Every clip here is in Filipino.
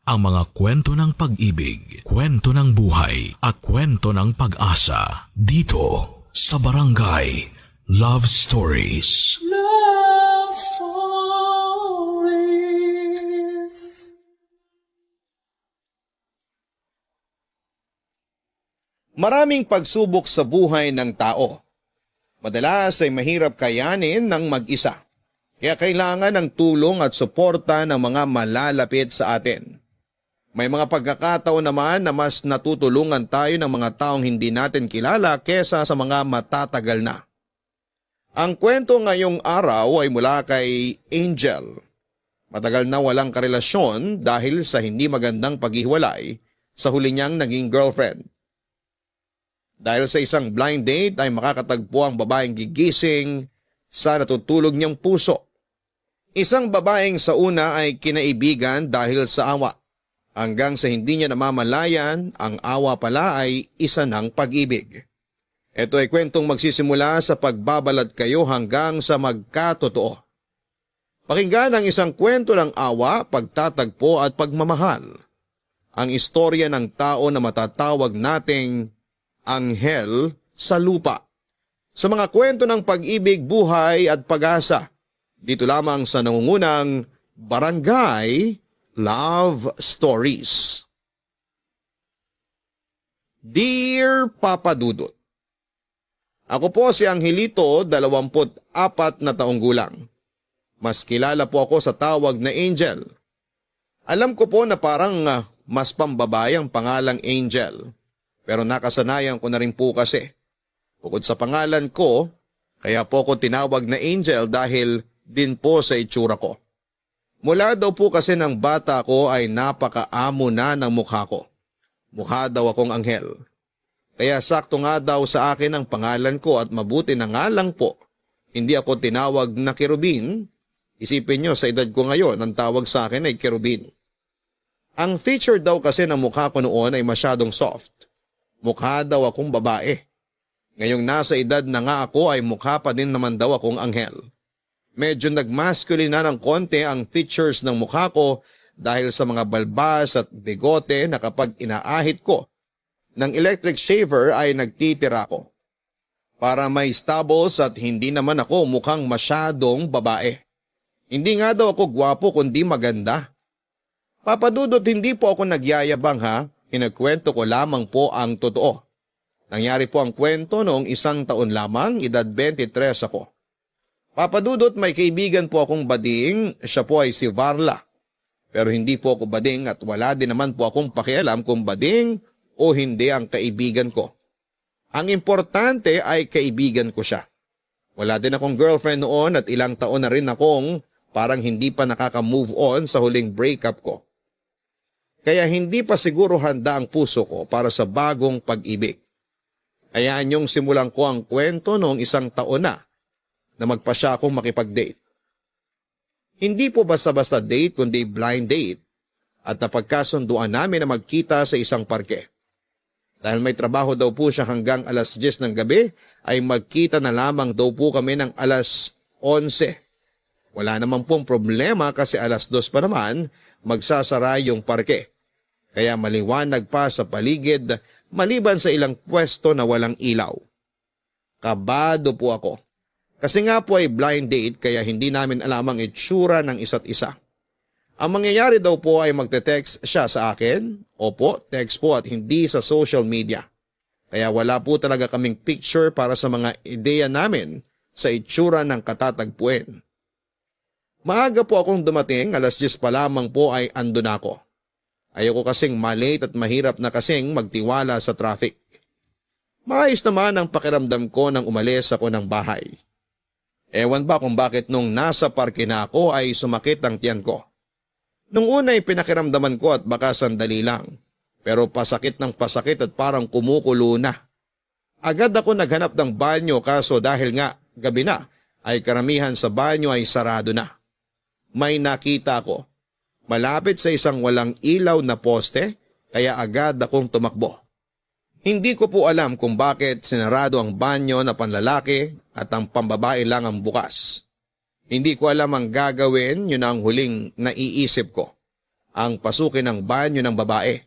ang mga kwento ng pag-ibig, kwento ng buhay at kwento ng pag-asa dito sa Barangay Love Stories. Love Stories. Maraming pagsubok sa buhay ng tao. Madalas ay mahirap kayanin ng mag-isa. Kaya kailangan ng tulong at suporta ng mga malalapit sa atin. May mga pagkakataon naman na mas natutulungan tayo ng mga taong hindi natin kilala kesa sa mga matatagal na. Ang kwento ngayong araw ay mula kay Angel. Matagal na walang karelasyon dahil sa hindi magandang paghiwalay sa huli niyang naging girlfriend. Dahil sa isang blind date ay makakatagpo ang babaeng gigising sa natutulog niyang puso. Isang babaeng sa una ay kinaibigan dahil sa awa. Hanggang sa hindi niya namamalayan, ang awa pala ay isa ng pag-ibig. Ito ay kwentong magsisimula sa pagbabalad kayo hanggang sa magkatotoo. Pakinggan ang isang kwento ng awa, pagtatagpo at pagmamahal. Ang istorya ng tao na matatawag nating anghel sa lupa. Sa mga kwento ng pag-ibig, buhay at pag-asa, dito lamang sa nangungunang Barangay Love Stories. Dear Papa Dudut, ako po si Angelito, 24 na taong gulang. Mas kilala po ako sa tawag na Angel. Alam ko po na parang mas pambabae ang pangalang Angel, pero nakasanayan ko na rin po kasi. Bukod sa pangalan ko, kaya po ko tinawag na Angel dahil din po sa itsura ko. Mula daw po kasi ng bata ko ay napakaamo na ng mukha ko. Mukha daw akong anghel. Kaya sakto nga daw sa akin ang pangalan ko at mabuti na nga lang po. Hindi ako tinawag na kerubin. Isipin nyo sa edad ko ngayon ang tawag sa akin ay kerubin. Ang feature daw kasi ng mukha ko noon ay masyadong soft. Mukha daw akong babae. Ngayong nasa edad na nga ako ay mukha pa din naman daw akong anghel. Medyo nagmasculine na ng konti ang features ng mukha ko dahil sa mga balbas at bigote na kapag inaahit ko ng electric shaver ay nagtitira ko. Para may stubbles at hindi naman ako mukhang masyadong babae. Hindi nga daw ako gwapo kundi maganda. Papadudot, hindi po ako nagyayabang ha, kinagkwento ko lamang po ang totoo. Nangyari po ang kwento noong 1 taon lamang, edad 23 ako. Papadudot, may kaibigan po akong bading, siya po ay si Varla. Pero hindi po ako bading at wala din naman po akong pakialam kung bading o hindi ang kaibigan ko. Ang importante ay kaibigan ko siya. Wala din akong girlfriend noon at ilang taon na rin akong parang hindi pa nakaka-move on sa huling breakup ko. Kaya hindi pa siguro handa ang puso ko para sa bagong pag-ibig. Hayaan niyong simulan ko ang kwento noong 1 taon na magpasya akong makipag-date. Hindi po basta-basta date kundi blind date at napagkasunduan namin na magkita sa isang parke. Dahil may trabaho daw po siya hanggang alas 10 ng gabi ay magkita na lamang daw po kami ng alas 11. Wala naman pong problema kasi alas 2 pa naman magsasara yung parke. Kaya maliwanag pa sa paligid maliban sa ilang pwesto na walang ilaw. Kabado po ako. Kasi nga po ay blind date kaya hindi namin alam ang itsura ng isa't isa. Ang mangyayari daw po ay magte-text siya sa akin. Opo, text po at hindi sa social media. Kaya wala po talaga kaming picture para sa mga ideya namin sa itsura ng katatagpuin. Maaga po akong dumating, alas 10 pa lamang po ay andun ako. Ayoko kasing malate at mahirap na kasing magtiwala sa traffic. Maayos naman ang pakiramdam ko nang umalis ako ng bahay. Ewan ba kung bakit nung nasa parke na ako ay sumakit ang tiyan ko. Nung una ay pinakiramdaman ko at baka sandali lang. Pero pasakit ng pasakit at parang kumukulo na. Agad ako naghanap ng banyo kaso dahil nga gabi na ay karamihan sa banyo ay sarado na. May nakita ko. Malapit sa isang walang ilaw na poste kaya agad akong tumakbo. Hindi ko po alam kung bakit sinarado ang banyo na panlalaki at ang pambabae lang ang bukas. Hindi ko alam ang gagawin, yun ang huling naiisip ko. ang pasukin ng banyo ng babae.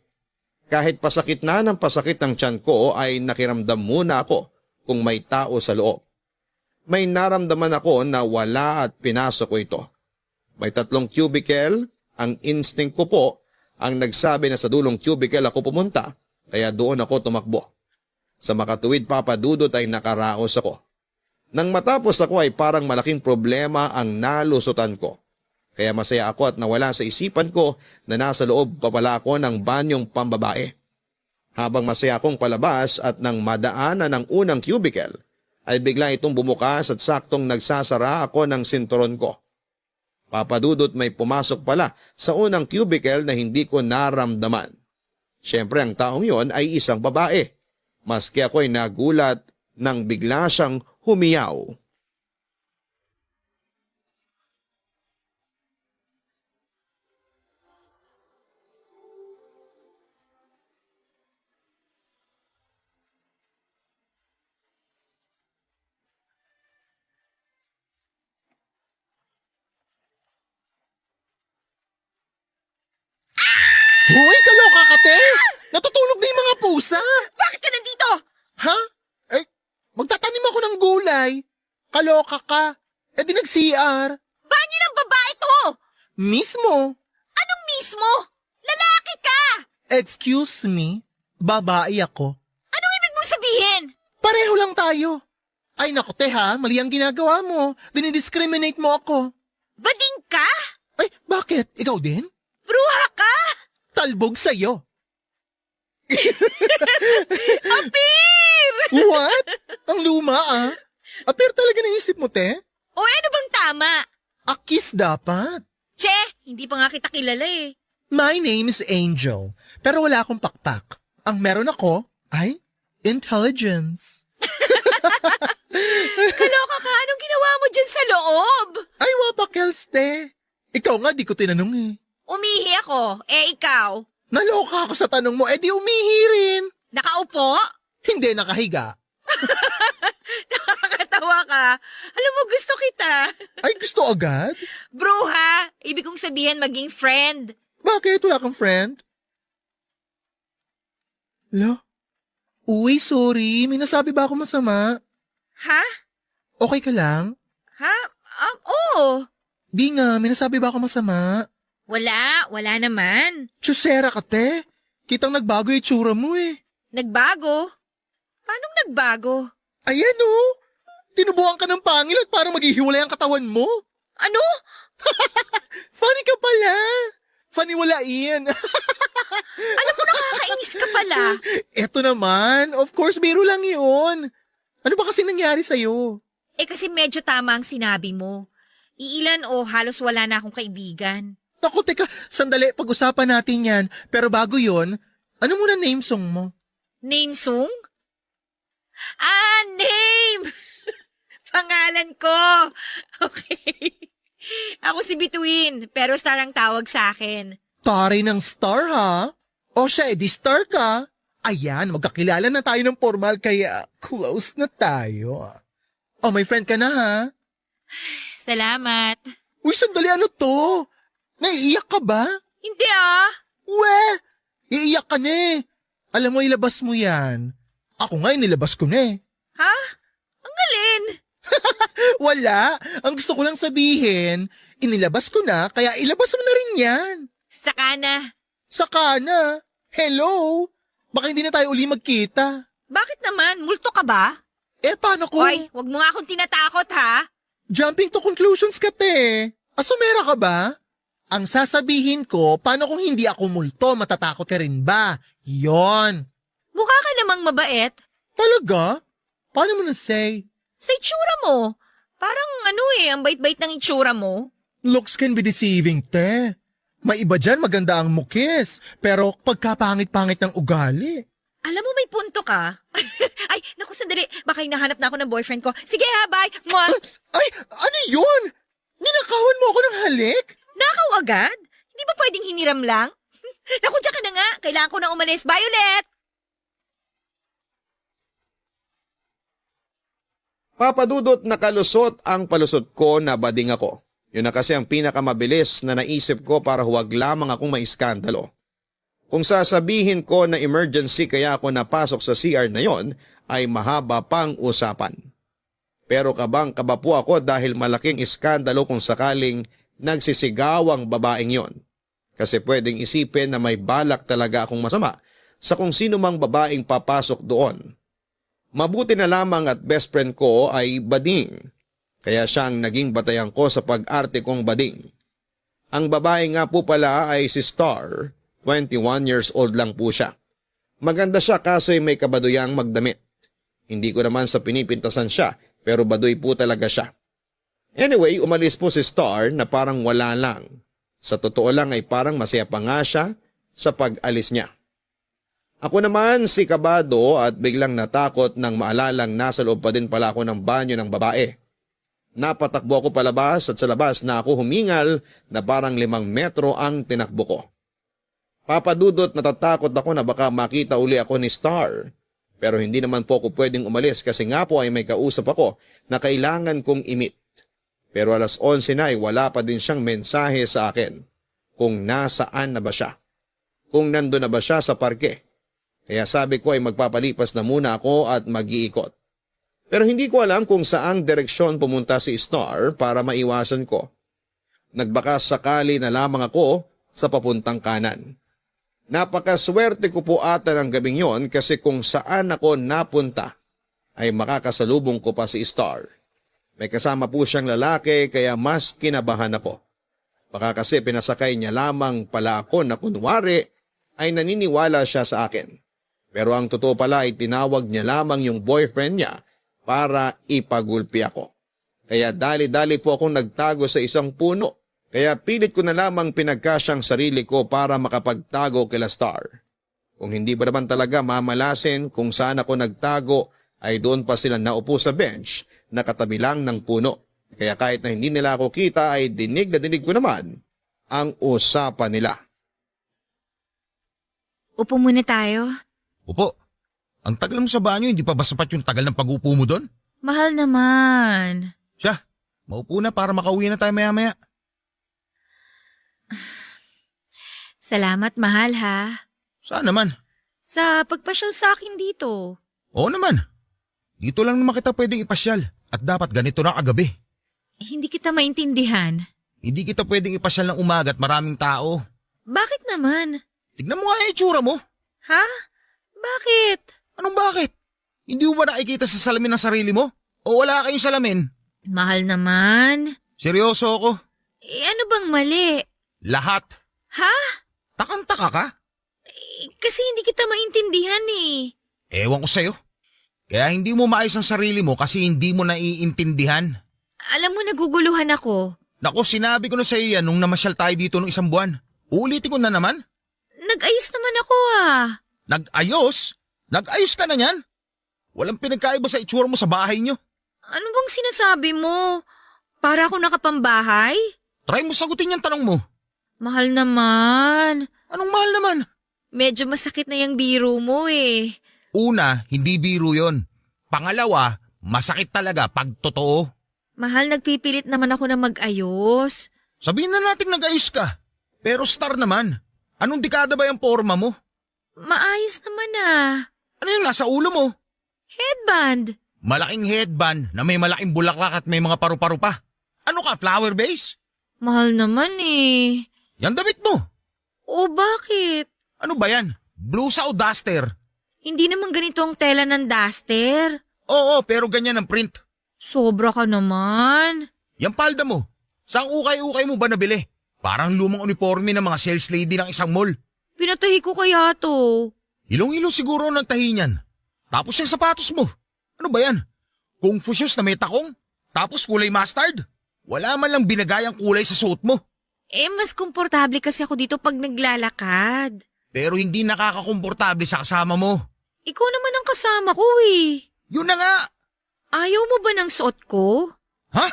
Kahit pasakit na ng pasakit ng tiyan ko ay nakiramdam muna ako kung may tao sa loob. May naramdaman ako na wala at pinasok ko ito. May 3 cubicle, ang instinct ko po ang nagsabi na sa dulong cubicle ako pumunta, kaya doon ako tumakbo. Sa makatuwid Papa Dudut ay nakaraos ako. Nang matapos ako ay parang malaking problema ang nalusutan ko. Kaya masaya ako at nawala sa isipan ko na nasa loob pa pala ako ng banyong pambabae. Habang masaya akong palabas at nang madaanan ng unang cubicle, ay bigla itong bumukas at saktong nagsasara ako ng sinturon ko. Papa Dudut, may pumasok pala sa unang cubicle na hindi ko naramdaman. Siyempre ang taong yon ay isang babae. Maski ako'y nagulat nang bigla siyang humiyaw. Hoy, kaloka ka, te! Natutulog na yung mga pusa! Bakit ka nandito? Ha? Eh, magtatanim ako ng gulay. Kaloka ka. Eh di nag-CR. Banyo ng babae to! Mismo. Anong mismo? Lalaki ka! Excuse me, babae ako. Anong ibig mong sabihin? Pareho lang tayo. Ay naku, te ha, mali ang ginagawa mo. Dinidiscriminate mo ako. Bading ka? Ay, bakit? Ikaw din? Bruha ka? Talbog sa'yo. Apir! What? Ang luma ah. Apir talaga naisip mo, te? O ano bang tama? Akis dapat. Che, hindi pa nga kita kilala eh. My name is Angel, pero wala akong pakpak. Ang meron ako ay intelligence. Kaloka ka, anong ginawa mo dyan sa loob? Ay, wapakels, te. Ikaw nga, di ko tinanong eh. Umihi ako, ikaw. Naloka ako sa tanong mo, di umihi rin. Nakaupo? Hindi, nakahiga. Nakakatawa ka. Alam mo, gusto kita. Ay, gusto agad? Bruha, ibig kong sabihin maging friend. Bakit? Wala kang friend? Lo? Uy, sorry. May nasabi ba ako masama? Ha? Okay ka lang? Ha? Oo. Di nga, may nasabi ba ako masama? Wala naman. Chusera ka, te. Kitang nagbago yung itsura mo eh. Nagbago? Paanong nagbago? Ayan oh. Tinubuan ka ng pangil at parang maghihiwalay ang katawan mo. Ano? Funny ka pala. Faniwalain. Alam mo, nakakainis ka pala. Eto naman, of course, biro lang yun. Ano ba kasi nangyari sa'yo? Eh kasi medyo tama ang sinabi mo. Iilan o halos wala na akong kaibigan. Naku, teka, sandali, pag-usapan natin yan. Pero bago yon, ano muna name song mo? Name song? Name! Pangalan ko. Okay. Ako si Bituin, pero star ang tawag sa akin. Taray ng star, ha? O siya, edi star ka. Ayan, magkakilala na tayo ng formal, kaya close na tayo. O, may friend ka na, ha? Salamat. Uy, sandali, ano to? Naiiyak ka ba? Hindi ah. We, iiyak ka na eh. Alam mo, ilabas mo yan. Ako nga, nilabas ko na eh. Ha? Ang galin. Wala. Ang gusto ko lang sabihin, inilabas ko na, kaya ilabas mo na rin yan. Saka na. Saka na. Hello? Baka hindi na tayo uli magkita. Bakit naman? Multo ka ba? Eh, paano ko? Hoy, wag mo nga akong tinatakot ha. Jumping to conclusions ka, te. Asumera ka ba? Ang sasabihin ko, paano kung hindi ako multo, matatakot ka rin ba? Yon. Mukha ka namang mabait. Talaga? Paano mo na-say? Sa itsura mo. Parang ang bait-bait ng itsura mo. Looks can be deceiving, te. May iba dyan maganda ang mukis, pero pagkapangit-pangit ng ugali. Alam mo, may punto ka. Ay, naku, sandali. Baka hinahanap na ako ng boyfriend ko. Sige ha, bye. Mwah! Ay, ano yun? Ninakawan mo ako ng halik? Nakaw agad? Hindi ba pwedeng hiniram lang? Naku, diyan ka na nga. Kailangan ko na umalis. Bye ulit! Papa Dudut, nakalusot ang palusot ko na bading ako. Yun na kasi ang pinakamabilis na naisip ko para huwag lamang akong maiskandalo. Kung sasabihin ko na emergency kaya ako napasok sa CR na yon, ay mahaba pang usapan. Pero kabang-kaba po ako dahil malaking iskandalo kung sakaling nagsisigawang babaeng yon. Kasi pwedeng isipin na may balak talaga akong masama sa kung sino mang babaeng papasok doon. Mabuti na lamang at best friend ko ay bading. Kaya siyang naging batayan ko sa pag-arte kong bading. Ang babae nga po pala ay si Star, 21 years old lang po siya. Maganda siya kaso'y may kabaduyang magdamit. Hindi ko naman sa pinipintasan siya pero baduy po talaga siya. Anyway, umalis po si Star na parang wala lang. Sa totoo lang ay parang masaya pa nga siya sa pag-alis niya. Ako naman si kabado at biglang natakot nang maalalang nasa loob pa din pala ako ng banyo ng babae. Napatakbo ako palabas at sa labas na ako humingal na parang 5 metro ang tinakbo ko. Papadudot natatakot ako na baka makita uli ako ni Star. Pero hindi naman po ako pwedeng umalis kasi nga po ay may kausap ako na kailangan kong i-meet. Pero alas 11 na ay wala pa din siyang mensahe sa akin kung nasaan na ba siya. Kung nandun na ba siya sa parke. Kaya sabi ko ay magpapalipas na muna ako at mag-iikot. Pero hindi ko alam kung saang direksyon pumunta si Star para maiwasan ko. Nagbaka sakali na lamang ako sa papuntang kanan. Napakaswerte ko po ata ng gabing yon kasi kung saan ako napunta ay makakasalubong ko pa si Star. May kasama po siyang lalaki kaya mas kinabahan ako. Baka kasi pinasakay niya lamang pala ako na kunwari ay naniniwala siya sa akin. Pero ang totoo pala ay tinawag niya lamang yung boyfriend niya para ipagulpi ako. Kaya dali-dali po akong nagtago sa isang puno. Kaya pilit ko na lamang pinagkasyang sarili ko para makapagtago kila Star. Kung hindi ba naman talaga mamalasin kung saan ako nagtago ay doon pa sila naupo sa bench na katabi lang ng puno. Kaya kahit na hindi nila ako kita ay dinig na dinig ko naman ang usapan nila. Upo muna tayo. Upo, ang tagal mo sa banyo, hindi pa ba sapat yung tagal ng pag-upo mo doon? Mahal naman. Siya, maupo na para makauwi na tayo maya-maya. Salamat, mahal ha. Saan naman? Sa pagpasyal sa akin dito. Oo naman. Dito lang naman kita pwedeng ipasyal at dapat ganito na kagabi. Hindi kita maintindihan. Hindi kita pwedeng ipasyal ng umaga at maraming tao. Bakit naman? Tignan mo nga yung itsura mo. Ha? Bakit? Anong bakit? Hindi mo ba nakikita sa salamin ng sarili mo? O wala kayong salamin? Mahal naman. Seryoso ako. Ano bang mali? Lahat. Ha? Takang-taka ka? Kasi hindi kita maintindihan eh. Ewan ko sa'yo. Kaya hindi mo maayos ang sarili mo kasi hindi mo naiintindihan. Alam mo, naguguluhan ako. Naku, sinabi ko na sa'yo yan nung namasyal tayo dito nung 1 buwan. Uulitin ko na naman. Nag-ayos naman ako ah. Nag-ayos? Nag-ayos ka na yan? Walang pinagkaiba sa itsura mo sa bahay nyo. Ano bang sinasabi mo? Para ako nakapambahay? Try mo sagutin yung tanong mo. Mahal naman. Anong mahal naman? Medyo masakit na yung biro mo eh. Una, hindi biro yon. Pangalawa, masakit talaga pag totoo. Mahal, nagpipilit naman ako na mag-ayos. Sabihin na natin nag-ayos ka. Pero Star naman, anong dekada ba yung forma mo? Maayos naman ah. Ano yung nasa ulo mo? Headband. Malaking headband na may malaking bulaklak at may mga paru-paro pa. Ano ka, flower base? Mahal naman eh. Yan damit mo. O bakit? Ano ba yan? Blusa o duster? Hindi naman ganito ang tela ng duster. Oo, pero ganyan ang print. Sobra ka naman. Yang palda mo, saan ukay-ukay mo ba nabili? Parang lumang uniforme ng mga sales lady ng isang mall. Pinatahi ko kaya to. Ilong-ilong siguro ang nagtahi niyan. Tapos yung sapatos mo. Ano ba yan? Kung fu shoes na may takong? Tapos kulay mustard? Wala man lang binagayang kulay sa suot mo. Mas komportable kasi ako dito pag naglalakad. Pero hindi nakakakomportable sa kasama mo. Ikaw naman ang kasama ko eh. Yun na nga. Ayaw mo ba ng suot ko? Ha?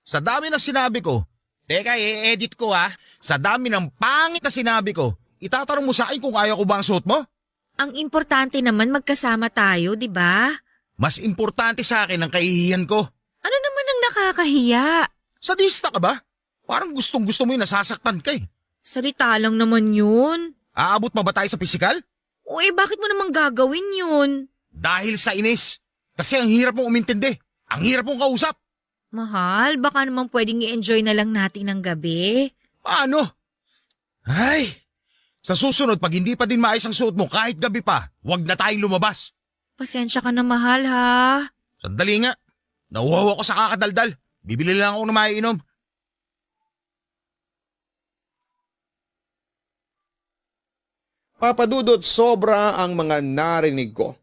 Sa dami ng sinabi ko. Teka, i-edit ko ha. Sa dami ng pangit na sinabi ko, itatanong mo sa akin kung ayaw ko ba ang suot mo? Ang importante naman magkasama tayo, di ba? Mas importante sa akin ang kahihiyan ko. Ano naman ang nakakahiya? Sadista ka ba? Parang gustong-gusto mo yung nasasaktan ka eh. Salita lang naman yun. Aabot pa ba tayo sa pisikal? O bakit mo naman gagawin yun? Dahil sa inis. Kasi ang hirap mong umintindi. Ang hirap mong kausap. Mahal, baka naman pwedeng i-enjoy na lang natin ng gabi. Paano? Ay, sa susunod pag hindi pa din maayos ang suot mo kahit gabi pa, huwag na tayong lumabas. Pasensya ka na, mahal, ha? Sandali nga. Nauhaw ako sa kakadaldal. Bibili lang ako ng maiinom. Papa Dudut, sobra ang mga narinig ko.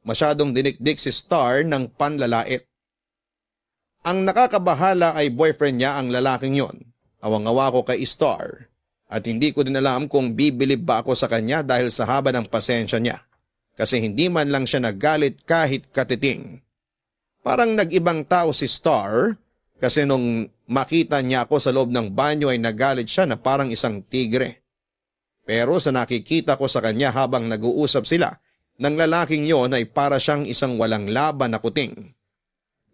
Masyadong dinikdik si Star ng panlalait. Ang nakakabahala ay boyfriend niya ang lalaking yon. Awang-awa ko kay Star. At hindi ko din alam kung bibilib ba ako sa kanya dahil sa haba ng pasensya niya. Kasi hindi man lang siya naggalit kahit katiting. Parang nag-ibang tao si Star kasi nung makita niya ako sa loob ng banyo ay nagalit siya na parang isang tigre. Pero sa nakikita ko sa kanya habang nag-uusap sila, ng lalaking yon ay para siyang isang walang laban na kuting.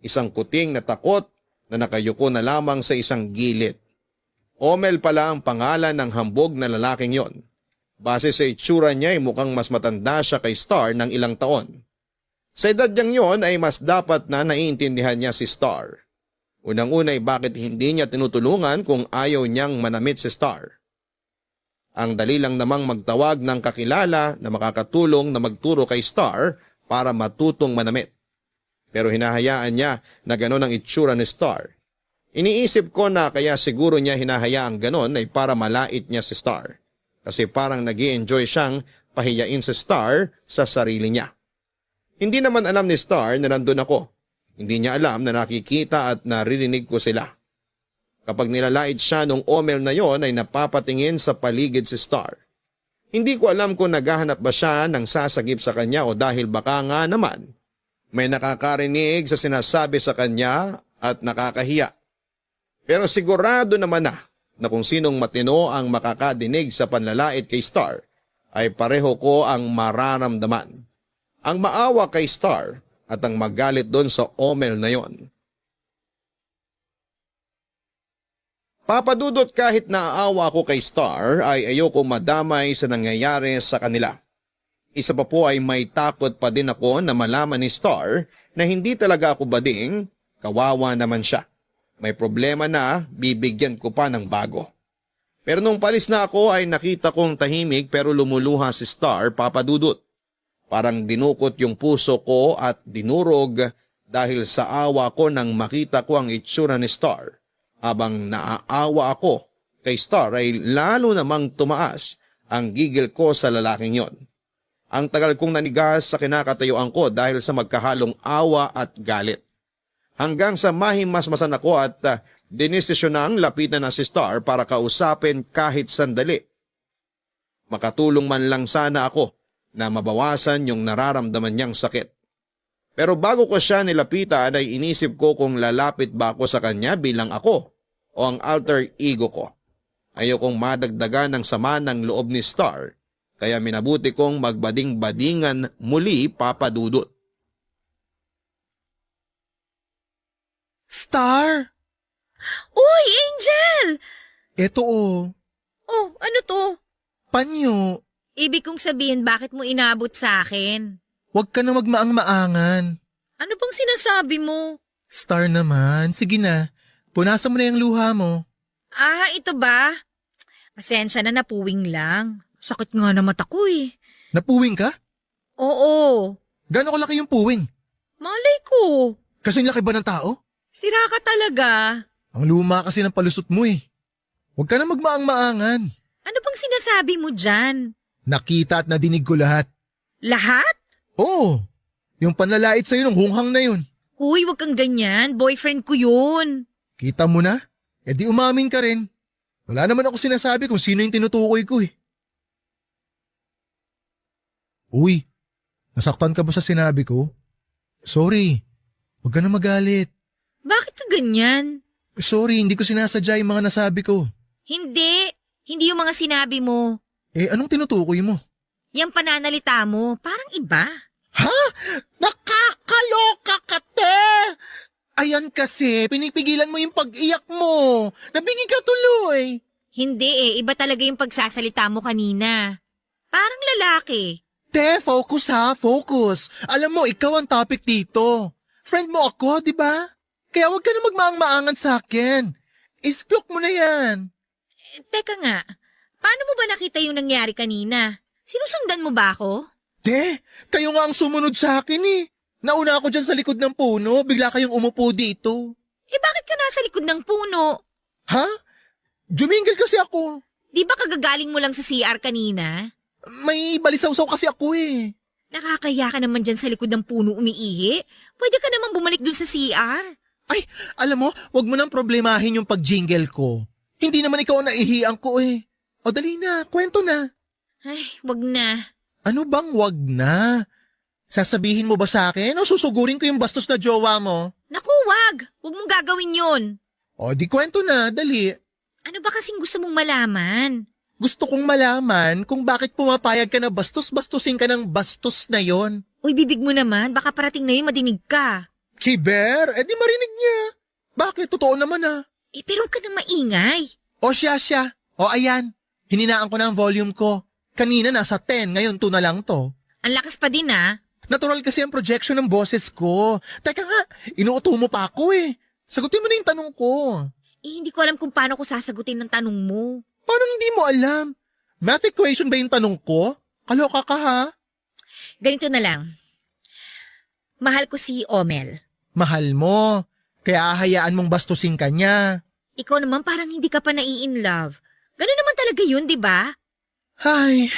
Isang kuting na takot na nakayuko na lamang sa isang gilid. Omel pala ang pangalan ng hambog na lalaking yon. Base sa itsura niya ay mukhang mas matanda siya kay Star ng ilang taon. Sa edad niyang yon ay mas dapat na naiintindihan niya si Star. Unang-una ay bakit hindi niya tinutulungan kung ayaw niyang manamit si Star. Ang dali lang namang magtawag ng kakilala na makakatulong na magturo kay Star para matutong manamit. Pero hinahayaan niya na gano'n ang itsura ni Star. Iniisip ko na kaya siguro niya hinahayaang gano'n ay para malait niya si Star. Kasi parang nag-i-enjoy siyang pahiyain si Star sa sarili niya. Hindi naman alam ni Star na nandun ako. Hindi niya alam na nakikita at naririnig ko sila. Kapag nilalait siya nung Omel na yon ay napapatingin sa paligid si Star. Hindi ko alam kung naghahanap ba siya ng sasagip sa kanya o dahil baka nga naman may nakakarinig sa sinasabi sa kanya at nakakahiya. Pero sigurado naman na kung sinong matino ang makakadinig sa panlalait kay Star ay pareho ko ang mararamdaman. Ang maawa kay Star at ang magalit doon sa Omel na yon. Papadudot kahit naaawa ko kay Star ay ayoko madamay sa nangyayari sa kanila. Isa pa po ay may takot pa din ako na malaman ni Star na hindi talaga ako bading, kawawa naman siya. May problema na bibigyan ko pa ng bago. Pero nung palis na ako ay nakita kong tahimik pero lumuluha si Star, Papadudot. Parang dinukot yung puso ko at dinurog dahil sa awa ko nang makita ko ang itsura ni Star. Habang naaawa ako kay Star ay lalo namang tumaas ang gigil ko sa lalaking yon. Ang tagal kong nanigas sa kinakatayuan ko dahil sa magkahalong awa at galit. Hanggang sa mahimasmasan ako at dinesisyon lapitan na si Star para kausapin kahit sandali. Makatulong man lang sana ako na mabawasan yung nararamdaman niyang sakit. Pero bago ko siya nilapitan ay inisip ko kung lalapit ba ako sa kanya bilang ako o ang alter ego ko. Ayokong madagdagan ng sama ng loob ni Star kaya minabuti kong magbading-badingan muli, Papadudot. Star! Uy, Angel! Eto Oh, ano to? panyo. Ibig kong sabihin bakit mo inabot sa akin? Huwag ka na magmaang-maangan. Ano bang sinasabi mo? Star naman, sige na. Punasan mo na yung luha mo. Ah, ito ba? Pasensya na, napuwing lang. Sakit nga na mata ko eh. Napuwing ka? Oo. Gano'ng kalaki yung puwing? Malay ko. Kasing laki ba ng tao? Sira ka talaga. Ang luma kasi ng palusot mo eh. Huwag ka na magmaang-maangan. Ano bang sinasabi mo dyan? Nakita at nadinig ko lahat. Lahat? Oo, yung panlalait sa'yo ng hunghang na yun. Huy, wag kang ganyan. Boyfriend ko yun. Kita mo na? E di umamin ka rin. Wala naman ako sinasabi kung sino yung tinutukoy ko eh. Uy, nasaktan ka ba sa sinabi ko? Sorry, huwag ka na magalit. Bakit ka ganyan? Sorry, hindi ko sinasadya yung mga nasabi ko. Hindi. Hindi yung mga sinabi mo. Eh, anong tinutukoy mo? Yung pananalita mo, parang iba. Ha? Nakakaloka ka, te! Ayan kasi, pinipigilan mo yung pag-iyak mo. Nabingi ka tuloy. Hindi iba talaga yung pagsasalita mo kanina. Parang lalaki. Te, focus ha, focus. Alam mo, ikaw ang topic dito. Friend mo ako, di ba? Kaya huwag ka na magmaang-maangan sa akin. Isplok mo na yan. Teka nga, paano mo ba nakita yung nangyari kanina? Sinusundan mo ba ako? Te, kayo nga ang sumunod sa akin eh. Nauna ako dyan sa likod ng puno, bigla kayong umupo dito. Bakit ka nasa likod ng puno? Ha? Jumingil kasi ako. Di ba kagagaling mo lang sa CR kanina? May balisaw-saw kasi ako eh. Nakakaya ka naman dyan sa likod ng puno umiihi. Pwede ka naman bumalik dun sa CR. Ay, alam mo, wag mo nang problemahin yung pag-jingle ko. Hindi naman ikaw ang naihiang ko eh. O dali na, kwento na. Ay, wag na. Ano bang wag na? Sasabihin mo ba sa akin o susugurin ko yung bastos na jowa mo? Naku, wag. Wag mong gagawin yun. O di kwento na, dali. Ano ba kasing gusto mong malaman? Gusto kong malaman kung bakit pumapayag ka na bastos-bastusin ka ng bastos na yon. Uy, bibig mo naman. Baka parating na yun madinig ka. Kiber, di marinig niya. Bakit? Totoo naman ah. Pero ka nang maingay. O siya. O ayan, hininaan ko na ang volume ko. Kanina nasa 10, ngayon 2 na lang to. Ang lakas pa din Natural kasi ang projection ng boses ko. Teka nga, inuuto mo pa ako eh. Sagutin mo na yung tanong ko. Hindi ko alam kung paano ko sasagutin ng tanong mo. Paano hindi mo alam? Math equation ba yung tanong ko? Kaloka ka ha? Ganito na lang. Mahal ko si Omel. Mahal mo. Kaya ahayaan mong bastusin ka niya. Ikaw naman parang hindi ka pa nai-in love. Ganun naman talaga yun, di ba? Ay,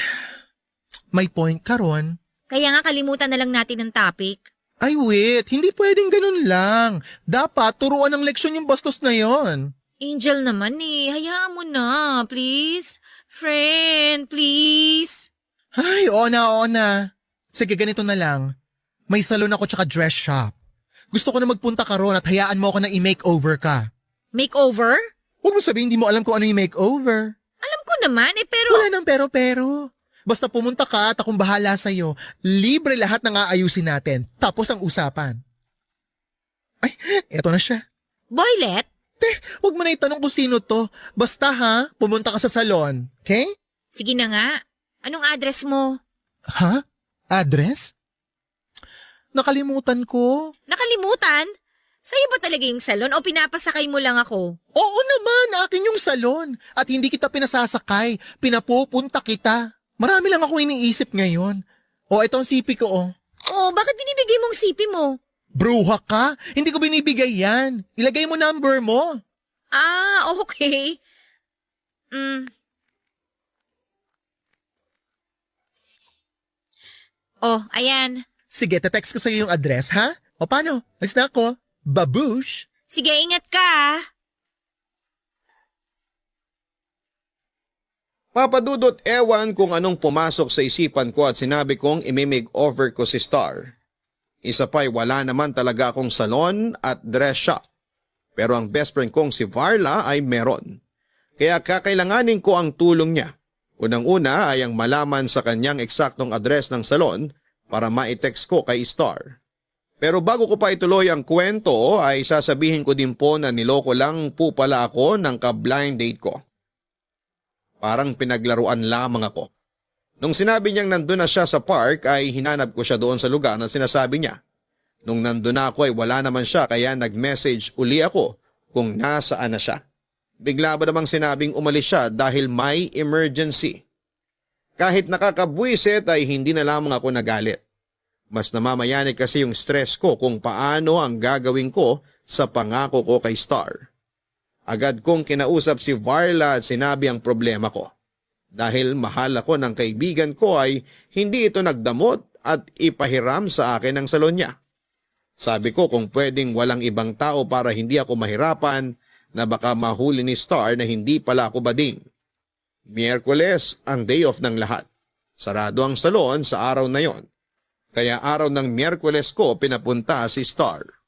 may point ka ron. Kaya nga kalimutan na lang natin ang topic. Ay wait, hindi pwedeng ganun lang. Dapat turuan ng leksyon yung bastos na yon. Angel naman hayaan mo na, please. Friend, please. Ay, oo na. Sige, ganito na lang. May salon ako tsaka dress shop. Gusto ko na magpunta ka ron at hayaan mo ako na i-makeover ka. Makeover? Huwag mo sabihin hindi mo alam kung ano yung makeover. Alam ko naman pero... Wala nang pero. Basta pumunta ka at akong bahala sa'yo. Libre lahat ng aayusin natin. Tapos ang usapan. Ay, eto na siya. Boylet? Huwag mo na itanong kung sino to. Basta ha, pumunta ka sa salon. Okay? Sige na nga. Anong address mo? Ha? Address? Nakalimutan ko. Nakalimutan? Sa'yo ba talaga yung salon o pinapasakay mo lang ako? Oo naman, akin yung salon. At hindi kita pinasasakay. Pinapupunta kita. Marami lang ako iniisip ngayon. O, ito ang sipi ko, oh. Oh, bakit binibigay mong sipi mo? Bruha ka? Hindi ko binibigay yan. Ilagay mo number mo. Ah, okay. Oh, ayan. Sige, text ko sa'yo yung address, ha? O paano? Alis na ako. Babush! Sige, ingat ka Papa Dudut, ewan kung anong pumasok sa isipan ko at sinabi kong imi-makeover ko si Star. Isa pa'y wala naman talaga akong salon at dress shop. Pero ang best friend kong si Varla ay meron. Kaya kakailanganin ko ang tulong niya. Unang-una ay ang malaman sa kanyang eksaktong address ng salon para ma-text ko kay Star. Pero bago ko pa ituloy ang kwento ay sasabihin ko din po na niloko lang po pala ako ng ka-blind date ko. Parang pinaglaruan lamang ako. Nung sinabi niyang nandun na siya sa park ay hinanap ko siya doon sa lugar na sinasabi niya. Nung nandun na ako ay wala naman siya kaya nag-message uli ako kung nasaan na siya. Bigla ba namang sinabing umalis siya dahil may emergency. Kahit nakakabwisit ay hindi na lamang ako nagalit. Mas namamayani kasi yung stress ko kung paano ang gagawin ko sa pangako ko kay Star. Agad kong kinausap si Varla at sinabi ang problema ko. Dahil mahal ako ng kaibigan ko ay hindi ito nagdamot at ipahiram sa akin ang salon niya. Sabi ko kung pwedeng walang ibang tao para hindi ako mahirapan na baka mahuli ni Star na hindi pala ako bading. Miyerkules ang day off ng lahat. Sarado ang salon sa araw na yon. Kaya araw ng Miyerkules ko pinapunta si Star.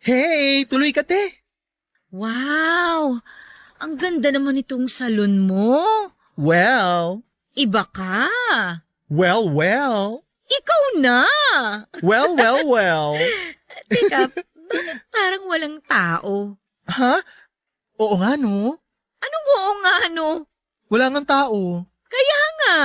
Hey, tuloy ka, te. Wow! Ang ganda naman itong salon mo. Well, Iba ka. Well, well. Ikaw na! Well, well, well. Teka, bakit parang walang tao? Ha? Oo nga, no? Anong oo nga, no? Wala ngang tao. Kaya nga.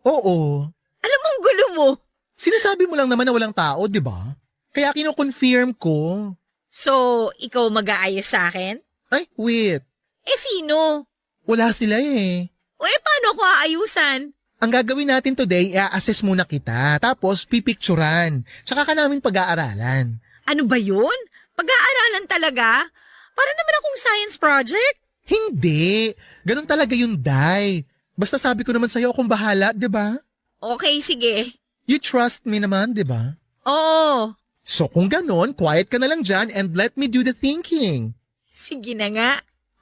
Oo. Alam mo ang gulo mo. Sinasabi mo lang naman na walang tao, di ba? Kaya kino-confirm ko. So, ikaw mag-aayos sa akin? Ay, wait. Eh, sino? Wala sila eh. O paano ko aayusan? Ang gagawin natin today, i-assess muna kita. Tapos, pipicturan. Tsaka ka namin pag-aaralan. Ano ba yun? Pag-aaralan talaga? Para naman akong science project? Hindi. Ganun talaga yung Day. Basta sabi ko naman sa'yo akong bahala, di ba? Okay, sige. You trust me naman, di ba? Oo. So kung ganon, quiet ka na lang dyan and let me do the thinking. Sige na nga.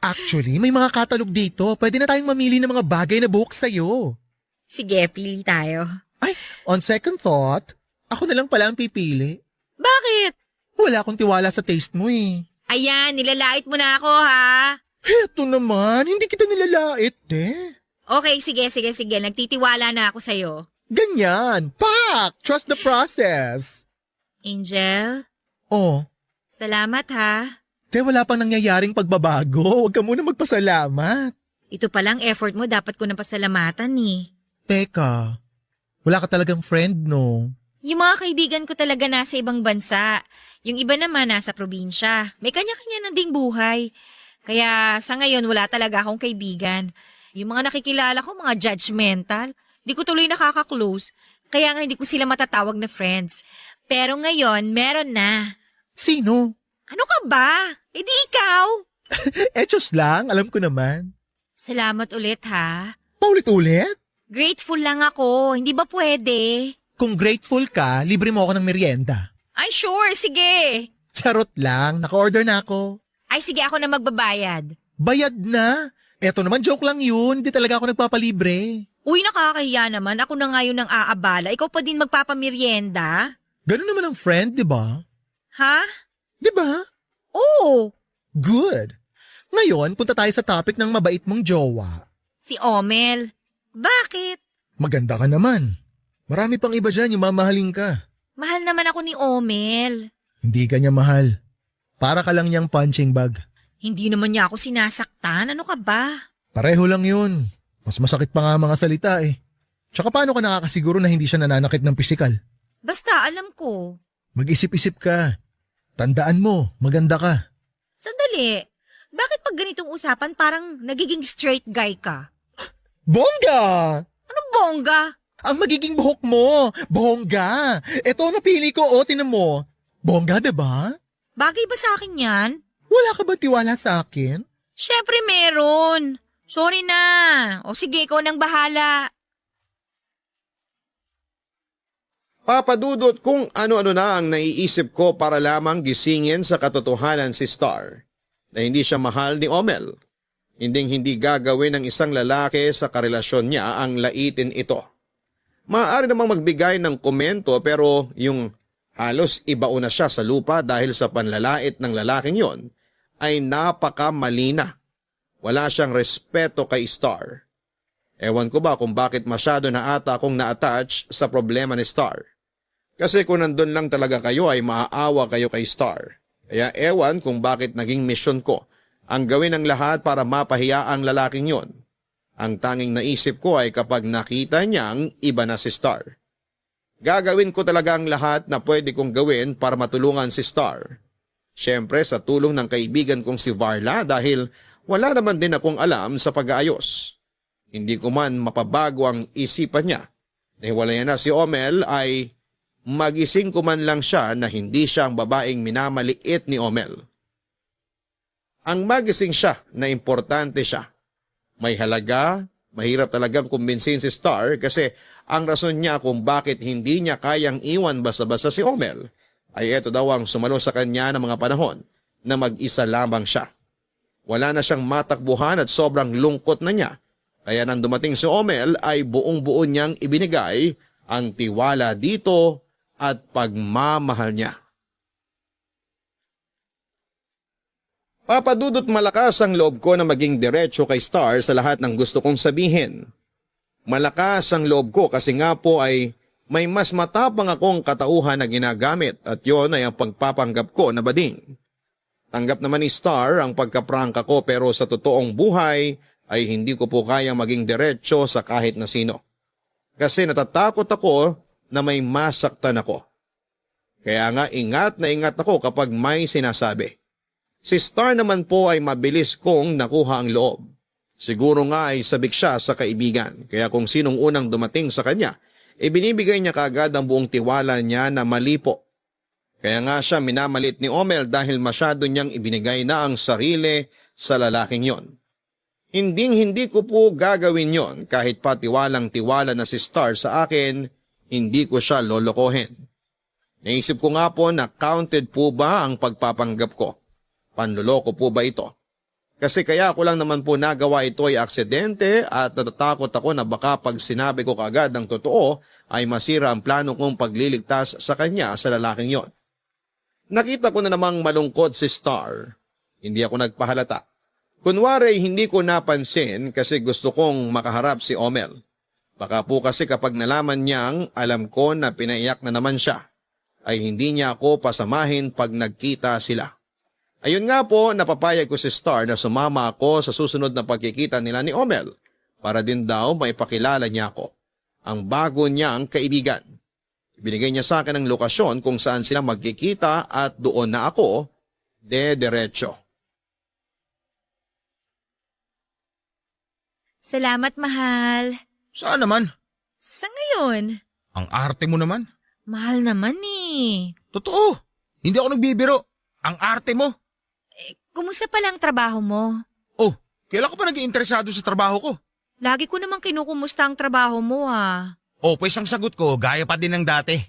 Actually, may mga katalog dito. Pwede na tayong mamili ng mga bagay na buhok sa'yo. Sige, pili tayo. Ay, on second thought, ako na lang pala ang pipili. Bakit? Wala akong tiwala sa taste mo eh. Ayan, nilalait mo na ako, ha? Heto naman, hindi kita nilalait eh. Okay, sige. Nagtitiwala na ako sa'yo. Ganyan, pak! Trust the process. Angel, Oh, salamat, ha? wala pang nangyayaring pagbabago. Huwag ka muna magpasalamat. Ito palang effort mo, dapat ko na pasalamatan, eh. Teka, wala ka talagang friend, no? Yung mga kaibigan ko talaga nasa ibang bansa. Yung iba naman nasa probinsya. May kanya-kanya na ding buhay. Kaya sa ngayon wala talaga akong kaibigan. Yung mga nakikilala ko, mga judgmental. Di ko tuloy nakaka-close. Kaya nga hindi ko sila matatawag na friends. Pero ngayon, meron na. Sino? Ano ka ba? Eh di ikaw. Etos lang, alam ko naman. Salamat ulit, ha? Paulit-ulit? Grateful lang ako. Hindi ba pwede? Kung grateful ka, libre mo ako ng merienda. Ay, sure. Sige. Charot lang, naka-order na ako. Ay, sige ako na magbabayad. Bayad na. Eto naman, joke lang yun. Hindi talaga ako nagpapalibre. Uy, nakakahiya naman. Ako na ngayon ang aabala. Ikaw pa din magpapamerienda? Ganun naman ang friend, di ba? Ha? Di ba? Oo. Good. Ngayon, punta tayo sa topic ng mabait mong jowa. Si Omel. Bakit? Maganda ka naman. Marami pang iba dyan yung mamahalin ka. Mahal naman ako ni Omel. Hindi ka niya mahal. Para ka lang niyang punching bag. Hindi naman niya ako sinasaktan. Ano ka ba? Pareho lang yun. Mas masakit pa nga ang mga salita eh. Tsaka paano ka nakakasiguro na hindi siya nananakit ng pisikal? Basta alam ko. Mag-isip-isip ka. Tandaan mo, maganda ka. Sandali. Bakit pag ganitong usapan parang nagiging straight guy ka? Bongga! Anong bongga? Ang magiging buhok mo, bongga. Ito napili ko, tinan mo. Bongga, diba? Bagay ba sa akin yan? Wala ka ba tiwala sa akin? Syempre meron. Sorry na. O sige, ikaw nang bahala. Papadudot kung ano-ano na ang naiisip ko para lamang gisingin sa katotohanan si Star na hindi siya mahal ni Omel. Hindi gagawin ng isang lalaki sa karelasyon niya ang laitin ito. Maaari namang magbigay ng komento pero yung halos ibao na siya sa lupa dahil sa panlalait ng lalaking yon ay napakamali na. Wala siyang respeto kay Star. Ewan ko ba kung bakit masyado na ata akong na-attach sa problema ni Star. Kasi kung nandun lang talaga kayo ay maaawa kayo kay Star. Kaya ewan kung bakit naging mission ko ang gawin ng lahat para mapahiya ang lalaking yon. Ang tanging naisip ko ay kapag nakita niyang iba na si Star. Gagawin ko talaga ang lahat na pwede kong gawin para matulungan si Star. Siyempre sa tulong ng kaibigan kong si Varla dahil wala naman din akong alam sa pag-aayos. Hindi ko man mapabago ang isipan niya. Nahiwalayan na si Omel ay magising ko man lang siya na hindi siya ang babaeng minamaliit ni Omel. Ang magising siya na importante siya. May halaga, mahirap talagang kumbinsin si Star kasi ang rason niya kung bakit hindi niya kayang iwan basta-basta si Omel ay eto daw ang sumalo sa kanya ng mga panahon na mag-isa lamang siya. Wala na siyang matakbuhan at sobrang lungkot na niya. Kaya nang dumating si Omel ay buong-buo niyang ibinigay ang tiwala dito at pagmamahal niya. Papadudot malakas ang loob ko na maging diretso kay Star sa lahat ng gusto kong sabihin. Malakas ang loob ko kasi nga po ay may mas matapang akong katauhan na ginagamit at yon ay ang pagpapanggap ko na bading. Tanggap naman ni Star ang pagkaprangka ko pero sa totoong buhay ay hindi ko po kayang maging diretsyo sa kahit na sino. Kasi natatakot ako na may masaktan ako. Kaya nga ingat na ingat ako kapag may sinasabi. Si Star naman po ay mabilis kong nakuha ang loob. Siguro nga ay sabik siya sa kaibigan, kaya kung sinong unang dumating sa kanya, ibinibigay niya kaagad ang buong tiwala niya na mali po. Kaya nga siya minamalit ni Omel dahil masyado niyang ibinigay na ang sarili sa lalaking yon. Hindi ko po gagawin yon kahit pa tiwalang-tiwala na si Star sa akin, hindi ko siya lolokohin. Naisip ko nga po na counted po ba ang pagpapanggap ko? Panloloko po ba ito? Kasi kaya ko lang naman po nagawa ito ay aksidente at natatakot ako na baka pag sinabi ko kaagad ng totoo ay masira ang plano kong pagliligtas sa kanya sa lalaking yon. Nakita ko na namang malungkot si Star. Hindi ako nagpahalata. Kunwari hindi ko napansin kasi gusto kong makaharap si Omel. Baka po kasi kapag nalaman niyang alam ko na pinaiyak na naman siya, ay hindi niya ako pasamahin pag nagkita sila. Ayun nga po, napapayag ko si Star na sumama ako sa susunod na pagkikita nila ni Omel para din daw maipakilala niya ako, ang bago niyang kaibigan. Binigay niya sa akin ang lokasyon kung saan sila magkikita at doon na ako diretso. Salamat, mahal. Saan naman? Sa ngayon? Ang arte mo naman. Mahal naman eh. Totoo. Hindi ako nagbibiro. Ang arte mo. Kumusta pala ang trabaho mo? Oh, kailan ka pa nag-iinteresado sa trabaho ko? Lagi ko namang kinukumusta ang trabaho mo ah. Oh, pues ang sagot ko, gaya pa din ng dati.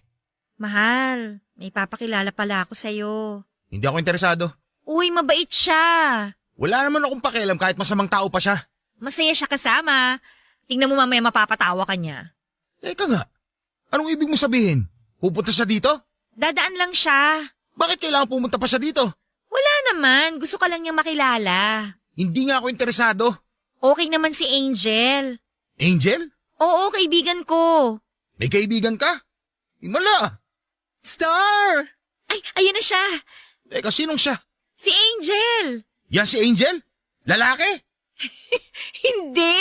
Mahal, may papakilala pala ako sa'yo. Hindi ako interesado. Uy, mabait siya. Wala naman akong pakialam kahit masamang tao pa siya. Masaya siya kasama. Tingnan mo mamaya mapapatawa ka niya. Teka nga, anong ibig mo sabihin? Pupunta siya dito? Dadaan lang siya. Bakit kailangan pumunta pa siya dito? Wala naman, gusto ka lang niyang makilala. Hindi nga ako interesado. Okay naman si Angel. Angel? Oo, kaibigan ko. May kaibigan ka? Himala. Star! Ay, ayun na siya. Teka, sinong siya? Si Angel. Yan si Angel? Lalaki? Hindi.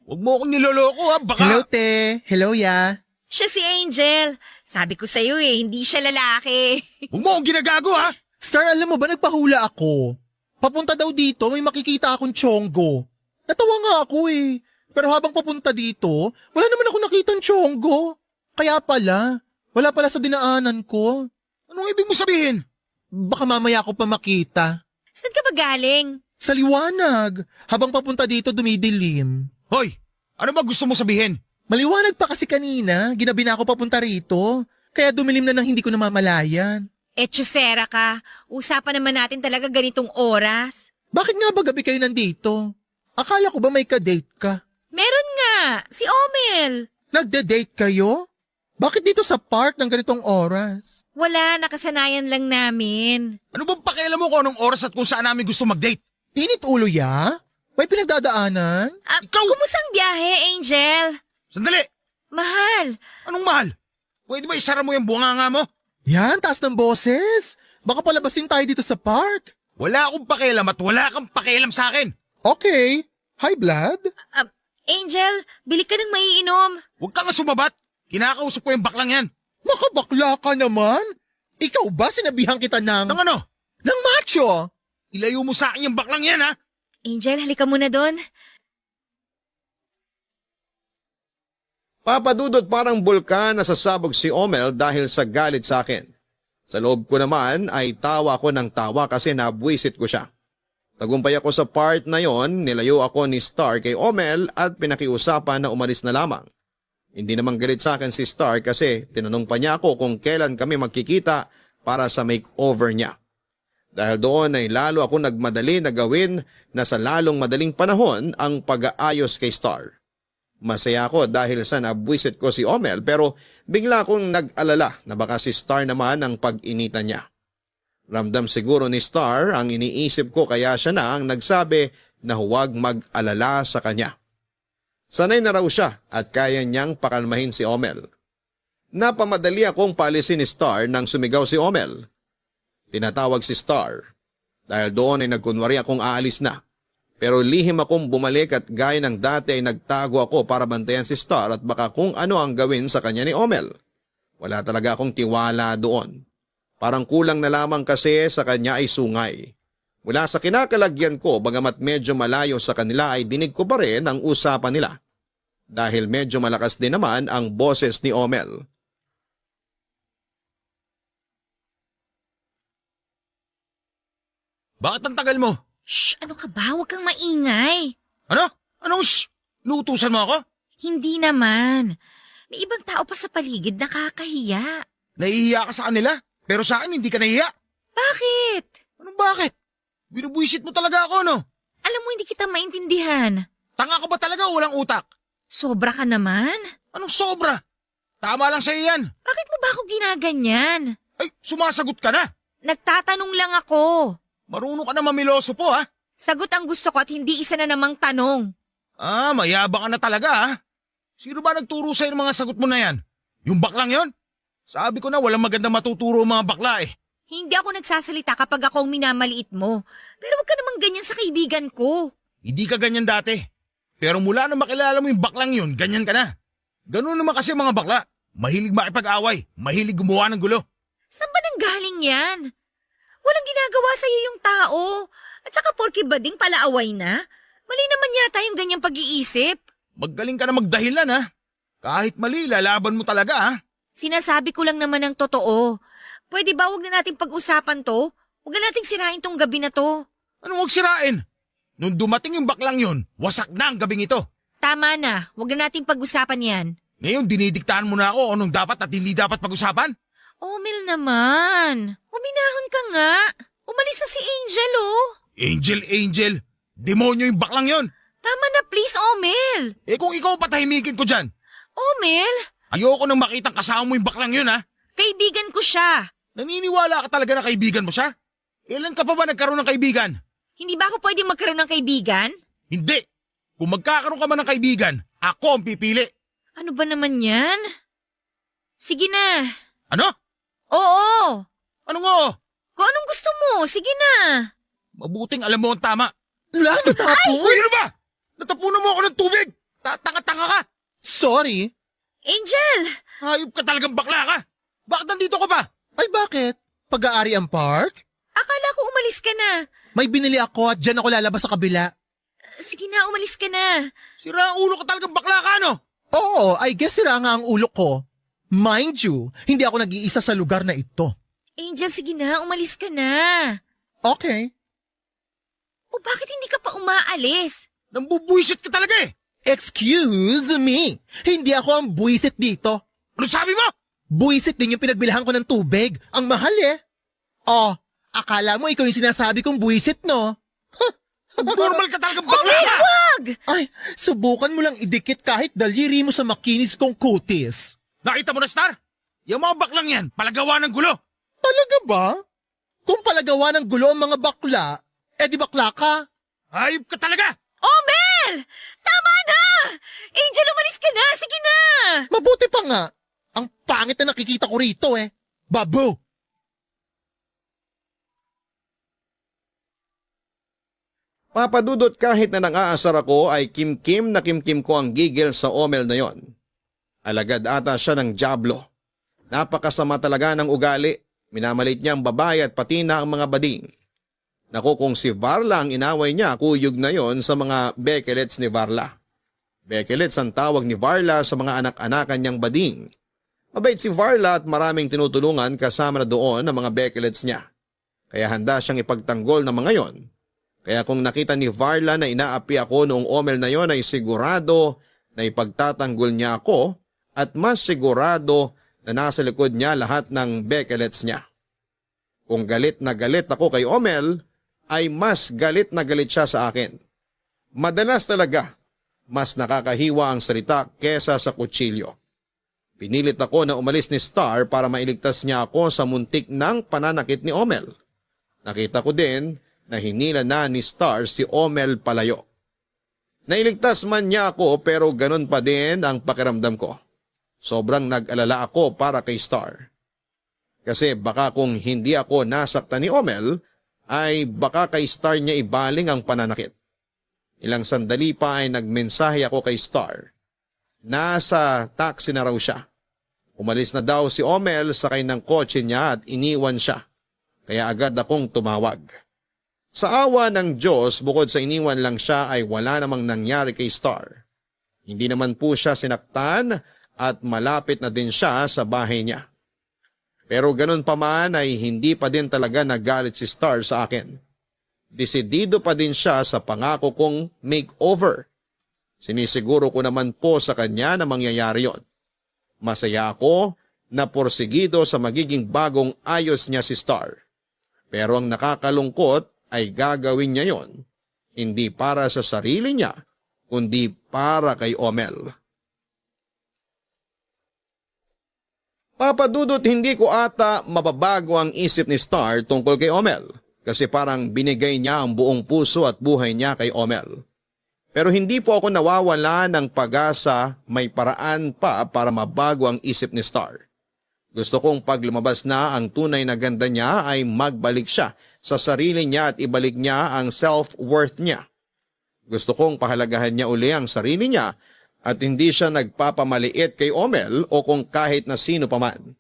Huwag mo akong niloloko ha, baka... Hello, te. Hello, ya. Siya si Angel. Sabi ko sa'yo eh, hindi siya lalaki. Huwag mo akong ginagago ha! Star, alam mo ba, nagpahula ako. Papunta daw dito, may makikita akong Chonggo. Natawa nga ako eh. Pero habang papunta dito, wala naman ako nakitang Chonggo. Kaya pala, wala pala sa dinaanan ko. Anong ibig mo sabihin? Baka mamaya ako pa makita. Saan ka ba galing? Sa liwanag, habang papunta dito dumidilim. Hoy, ano ba gusto mo sabihin? Maliwanag pa kasi kanina, ginabi na ako papunta rito. Kaya dumilim na nang hindi ko namamalayan. Chusera ka. Usapan naman natin talaga ganitong oras. Bakit nga ba gabi kayo nandito? Akala ko ba may ka-date ka? Meron nga, si Omel. Nagde-date kayo? Bakit dito sa park ng ganitong oras? Wala, nakasanayan lang namin. Ano bang pakialam mo kung anong oras at kung saan namin gusto mag-date? Init ulo ya? May pinagdadaanan? Ikaw! Kumusta ang biyahe, Angel? Sandali! Mahal. Anong mahal? Pwede ba isara mo yung bunganga mo? Yan, taas ng boses. Baka palabasin tayo dito sa park. Wala akong pakialam at wala kang pakialam sa akin. Okay. High blood? Angel, bili ka ng maiinom. Huwag ka nga sumabat. Kinakausap ko yung baklang yan. Makabakla ka naman. Ikaw ba sinabihan kita ng... Nang ano? ng macho? Ilayo mo sa akin yung baklang yan ha? Angel, halika muna doon. Papadudot parang bulkan na sasabog si Omel dahil sa galit sa akin. Sa loob ko naman ay tawa ako ng tawa kasi nabwisit ko siya. Tagumpay ako sa part na yon, nilayo ako ni Star kay Omel at pinakiusapan na umalis na lamang. Hindi naman galit sa akin si Star kasi tinanong pa niya ako kung kailan kami magkikita para sa makeover niya. Dahil doon ay lalo ako nagmadali na gawin na sa lalong madaling panahon ang pag-aayos kay Star. Masaya ako dahil sa nabwisit ko si Omel pero bigla akong nag-alala na baka si Star naman ang pag-initan niya. Ramdam siguro ni Star ang iniisip ko kaya siya na ang nagsabi na huwag mag-alala sa kanya. Sanay na raw siya at kaya niyang pakalmahin si Omel. Napamadali akong paalisin ni Star nang sumigaw si Omel. Tinatawag si Star dahil doon ay nagkunwari akong aalis na. Pero lihim akong bumalik at gaya ng dati ay nagtago ako para bantayan si Star at baka kung ano ang gawin sa kanya ni Omel. Wala talaga akong tiwala doon. Parang kulang na lamang kasi sa kanya ay sungay. Mula sa kinakalagyan ko bagamat medyo malayo sa kanila ay dinig ko pa rin ang usapan nila. Dahil medyo malakas din naman ang boses ni Omel. Bakit ang tagal mo? Shh! Ano ka ba? Huwag kang maingay. Ano? Anong shh? Nuutusan mo ako? Hindi naman. May ibang tao pa sa paligid na nakakahiya. Nahihiya ka sa kanila? Pero sa akin hindi ka nahihiya. Bakit? Anong bakit? Binubuisit mo talaga ako, no? Alam mo hindi kita maintindihan. Tanga ka ba talaga o walang utak? Sobra ka naman. Anong sobra? Tama lang sa'yo yan. Bakit mo ba ako ginaganyan? Ay, sumasagot ka na. Nagtatanong lang ako. Marunong ka na mamiloso po, ha? Sagot ang gusto ko at hindi isa na namang tanong. Ah, mayabang ka na talaga, ha? Sino ba nagturo sa'yo ng mga sagot mo na yan? Yung baklang yon? Sabi ko na walang magandang matuturo ang mga bakla, eh. Hindi ako nagsasalita kapag ako ang minamaliit mo. Pero wag ka namang ganyan sa kaibigan ko. Hindi ka ganyan dati. Pero mula na makilala mo yung baklang yun, ganyan ka na. Ganun naman kasi ang mga bakla. Mahilig makipag-away, mahilig gumawa ng gulo. Saan ba nang galing yan? Walang ginagawa sa'yo yung tao. At saka porke bading palaaway na. Mali naman yata yung ganyang pag-iisip. Magaling ka na magdahilan, ha? Kahit mali, lalaban mo talaga, ha? Sinasabi ko lang naman ang totoo. Pwede ba wag na nating pag-usapan to? Wag na nating sirain tong gabi na to. Anong huwag sirain? Nung dumating yung baklang yun, wasak na ang gabing ito. Tama na. Wag na nating pag-usapan yan. Ngayon, dinidiktahan mo na ako anong dapat at hindi dapat pag-usapan? Omel naman. Uminahon ka nga. Umalis na si Angel, oh. Angel, demonyo yung baklang yon. Tama na please, Omel. Eh kung ikaw patahimikin ko dyan, Omel, ayoko nang makitang kasama mo yung baklang yun, ha? kaibigan ko siya. Naniniwala ka talaga na kaibigan mo siya? Kailan ka pa ba nagkaroon ng kaibigan? Hindi ba ako pwede magkaroon ng kaibigan? Hindi. Kung magkakaroon ka man ng kaibigan, ako ang pipili. Ano ba naman yan? Sige na. Ano? Oo. Ano nga? Kung anong gusto mo, sige na. Mabuting alam mo ang tama. Natapon? Uy, ano ba? Natapunan mo ako ng tubig. Tanga-tanga ka. Sorry. Angel! Hayop ka talagang bakla ka. Bakit nandito ka pa? Ay bakit? Pag-aari ang park? Akala ko umalis ka na. May binili ako at dyan ako lalabas sa kabila. Sige na, umalis ka na. Sira ang ulo ka talagang bakla ka, no? Oo, I guess sira nga ang ulo ko. Mind you, hindi ako nag-iisa sa lugar na ito. Angel, sige na, umalis ka na. Okay. O bakit hindi ka pa umaalis? Nambubuisit ka talaga eh. Excuse me, hindi ako ang buwisit dito. Ano sabi mo? Buwisit din yung pinagbilahan ko ng tubig. Ang mahal eh. Oh, akala mo ikaw yung sinasabi kong buwisit, no? Normal ka talagang bakla ka. Wag! Ay, subukan mo lang idikit kahit daliri mo sa makinis kong kutis. Nakita mo na, Star? Yung mga baklang yan, palagawa ng gulo. Talaga ba? Kung palagawa ng gulo ang mga bakla, eh di bakla ka. Hayop ka talaga. Omel! Tama na! Angel, umalis ka na! Sige na! Mabuti pa nga. Ang pangit na nakikita ko rito eh. Babu! Papadudot kahit na nang-aasar ako ay kimkim na kimkim ko ang gigil sa Omel na yon. Alagad ata siya ng dyablo. Napakasama talaga ng ugali. Minamalit niya ang babae at pati na ang mga bading. Naku, kung si Varla ang inaway niya, kuyog na yon sa mga bekelets ni Varla. Bekelets ang tawag ni Varla sa mga anak-anakan niyang bading. Mabait si Varla at maraming tinutulungan kasama na doon ang mga bekelets niya. Kaya handa siyang ipagtanggol ng mga yon. Kaya kung nakita ni Varla na inaapi ako noong Omel na yon ay sigurado na ipagtatanggol niya ako at mas sigurado na nasa likod niya lahat ng bekelets niya. Kung galit na galit ako kay Omel, ay mas galit na galit siya sa akin. Madalas talaga, mas nakakahiwa ang salita kesa sa kutsilyo. Pinilit ako na umalis ni Star para mailigtas niya ako sa muntik ng pananakit ni Omel. Nakita ko din na hinila na ni Star si Omel palayo. Nailigtas man niya ako pero ganun pa din ang pakiramdam ko. Sobrang nag-alala ako para kay Star. Kasi baka kung hindi ako nasaktan ni Omel, ay baka kay Star niya ibaling ang pananakit. Ilang sandali pa ay nagmensahe ako kay Star. Nasa taxi na raw siya. Umalis na daw si Omel sakay ng kotse niya at iniwan siya. Kaya agad akong tumawag. Sa awa ng Diyos, bukod sa iniwan lang siya ay wala namang nangyari kay Star. Hindi naman po siya sinaktan at malapit na din siya sa bahay niya. Pero ganun pa man ay hindi pa din talaga nagalit si Star sa akin. Desidido pa din siya sa pangako kong makeover. Sinisiguro ko naman po sa kanya na mangyayari yon. Masaya ako na porsigido sa magiging bagong ayos niya si Star. Pero ang nakakalungkot ay gagawin niya yon, hindi para sa sarili niya, kundi para kay Omel. Papa Dudut, hindi ko ata mababago ang isip ni Star tungkol kay Omel kasi parang binigay niya ang buong puso at buhay niya kay Omel. Pero hindi po ako nawawala ng pag-asa, may paraan pa para mabago ang isip ni Star. Gusto kong pag lumabas na ang tunay na ganda niya ay magbalik siya sa sarili niya at ibalik niya ang self-worth niya. Gusto kong pahalagahan niya uli ang sarili niya at hindi siya nagpapamaliit kay Omel o kung kahit na sino pa man.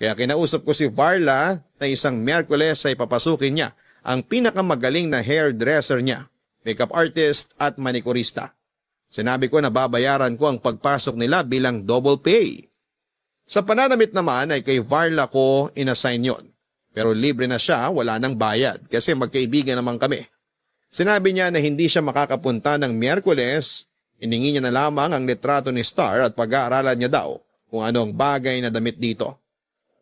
Kaya kinausap ko si Varla na isang Miyerkules ay papasukin niya ang pinakamagaling na hairdresser niya, makeup artist at manikurista. Sinabi ko na babayaran ko ang pagpasok nila bilang double pay. Sa pananamit naman ay kay Varla ko inassign yon. Pero libre na siya, wala nang bayad kasi magkaibigan naman kami. Sinabi niya na hindi siya makakapunta ng Miyerkules, iningi niya na lamang ang litrato ni Star at pag-aaralan niya daw kung anong bagay na damit dito.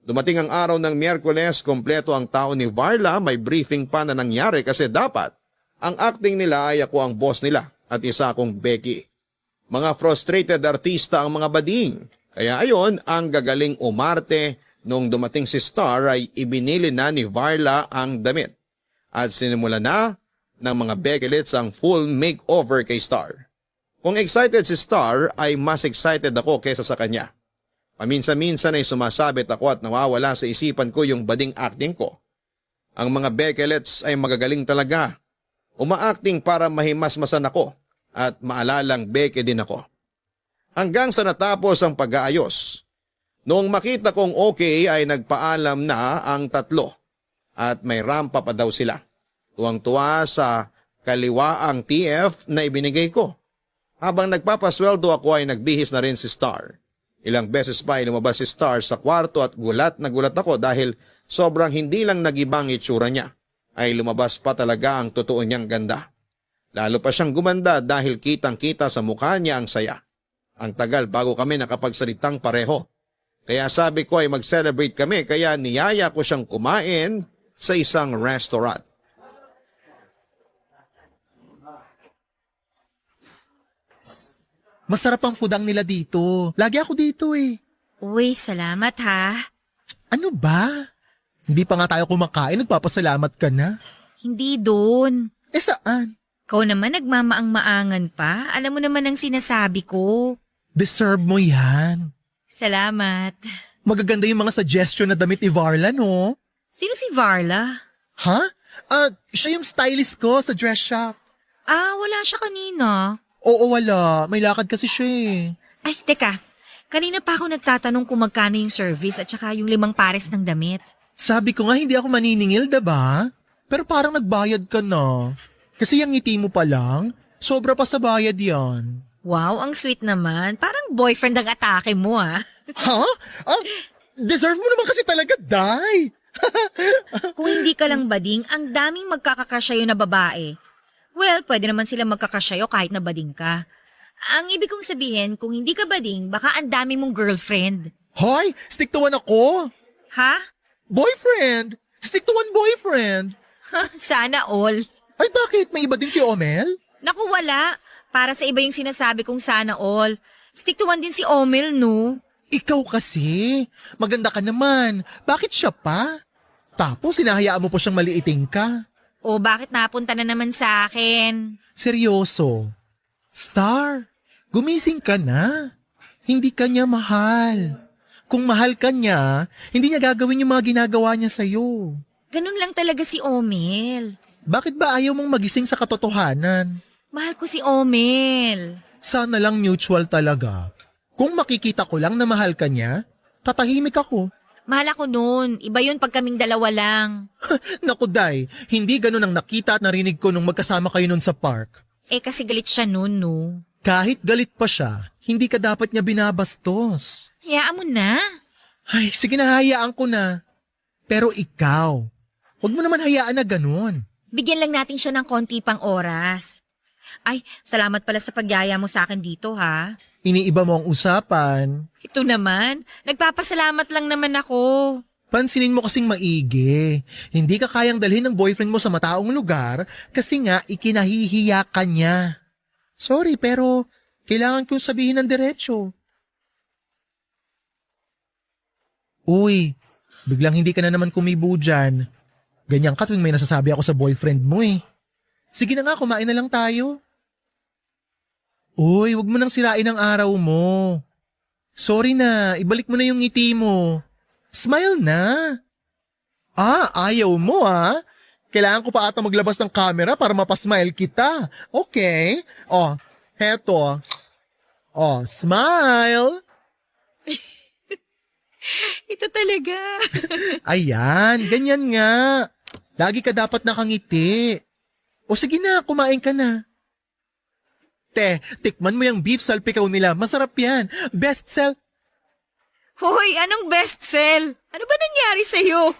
Dumating ang araw ng Miyerkules, kompleto ang tao ni Varla, may briefing pa na nangyari kasi dapat ang acting nila ay ako ang boss nila at isa akong Becky. Mga frustrated artista ang mga bading. Kaya ayon, ang gagaling umarte nung dumating si Star ay ibinili na ni Varla ang damit. At sinimula na ng mga Beckelets ang full makeover kay Star. Kung excited si Star ay mas excited ako kesa sa kanya. Paminsan-minsan ay sumasabit ako at nawawala sa isipan ko yung bading acting ko. Ang mga Beckelets ay magagaling talaga. Uma-acting para mahimasmasan ako at maalalang Becky din ako. Hanggang sa natapos ang pag-aayos. Noong makita kong okay ay nagpaalam na ang tatlo at may rampa pa daw sila. Tuwang-tuwa sa kaliwaang TF na ibinigay ko. Habang nagpapasweldo ako ay nagbihis na rin si Star. Ilang beses pa ay lumabas si Star sa kwarto at gulat na gulat ako dahil sobrang hindi lang nagibang itsura niya. Ay lumabas pa talaga ang totoo niyang ganda. Lalo pa siyang gumanda dahil kitang-kita sa mukha niya ang saya. Ang tagal bago kami nakapagsalitang pareho. Kaya sabi ko ay mag-celebrate kami kaya niyaya ko siyang kumain sa isang restaurant. Masarap ang food ang nila dito. Lagi ako dito eh. Uy, salamat ha. Ano ba? Hindi pa nga tayo kumakain, nagpapasalamat ka na. Hindi doon. Eh saan? Ikaw naman nagmamaang-maangan pa. Alam mo naman ang sinasabi ko. Deserve mo yan. Salamat. Magaganda yung mga suggestion na damit ni Varla, no? Sino si Varla? Ha? Siya yung stylist ko sa dress shop. Wala siya kanina. Oo, wala. May lakad kasi siya eh. Ay, teka. Kanina pa ako nagtatanong kung magkano yung service at saka yung 5 pares ng damit. Sabi ko nga hindi ako maniningil, diba? Pero parang nagbayad ka na. Kasi yung ngiti mo pa lang, sobra pa sa bayad yan. Wow, ang sweet naman. Parang boyfriend ang atake mo ah. Ha? Deserve mo naman kasi talaga, Day. Kung hindi ka lang bading, ang daming magkakakasyayo na babae. Well, pwede naman sila magkakasyayo kahit na bading ka. Ang ibig kong sabihin, kung hindi ka bading, baka ang dami mong girlfriend. Hoy, stick to one ako. Ha? Boyfriend. Stick to one boyfriend. Sana all. Ay bakit? May iba din si Omel? Naku, wala. Para sa iba yung sinasabi kong sana all. Stick to one din si Omel, no? Ikaw kasi. Maganda ka naman. Bakit siya pa? Tapos hinahayaan mo po siyang maliiting ka. O bakit napunta na naman sa akin? Seryoso. Star, gumising ka na. Hindi ka niya mahal. Kung mahal ka niya, hindi niya gagawin yung mga ginagawa niya sa'yo. Ganun lang talaga si Omel. Bakit ba ayaw mong magising sa katotohanan? Mahal ko si Omel. Sana lang mutual talaga. Kung makikita ko lang na mahal ka niya, tatahimik ako. Mahal ako nun. Iba yun pag kaming dalawa lang. Naku Day, hindi ganun ang nakita at narinig ko nung magkasama kayo nun sa park. Eh kasi galit siya nun, no? Kahit galit pa siya, hindi ka dapat niya binabastos. Hayaan mo na. Ay, sige na hayaan ko na. Pero ikaw, huwag mo naman hayaan na ganun. Bigyan lang natin siya ng konti pang oras. Ay, salamat pala sa pagyaya mo sa akin dito, ha? Iniiba mo ang usapan. Ito naman, nagpapasalamat lang naman ako. Pansinin mo kasing maigi. Hindi ka kayang dalhin ng boyfriend mo sa mataong lugar kasi nga ikinahihiya ka niya. Sorry, pero kailangan kong sabihin ng diretsyo. Uy, biglang hindi ka na naman kumibo dyan. Ganyan ka tuwing may nasasabi ako sa boyfriend mo eh. Sige na nga, kumain na lang tayo. Uy, wag mo nang sirain ang araw mo. Sorry na, ibalik mo na yung ngiti mo. Smile na. Ayaw mo ah. Kailangan ko pa ata maglabas ng camera para mapasmile kita. Okay. Heto. Smile. Ito talaga. Ayan, ganyan nga. Lagi ka dapat nakangiti. O sige na, kumain ka na. Tikman mo yung beef salpikaw nila. Masarap yan. Best sell. Hoy, anong best sell? Ano ba nangyari sa'yo?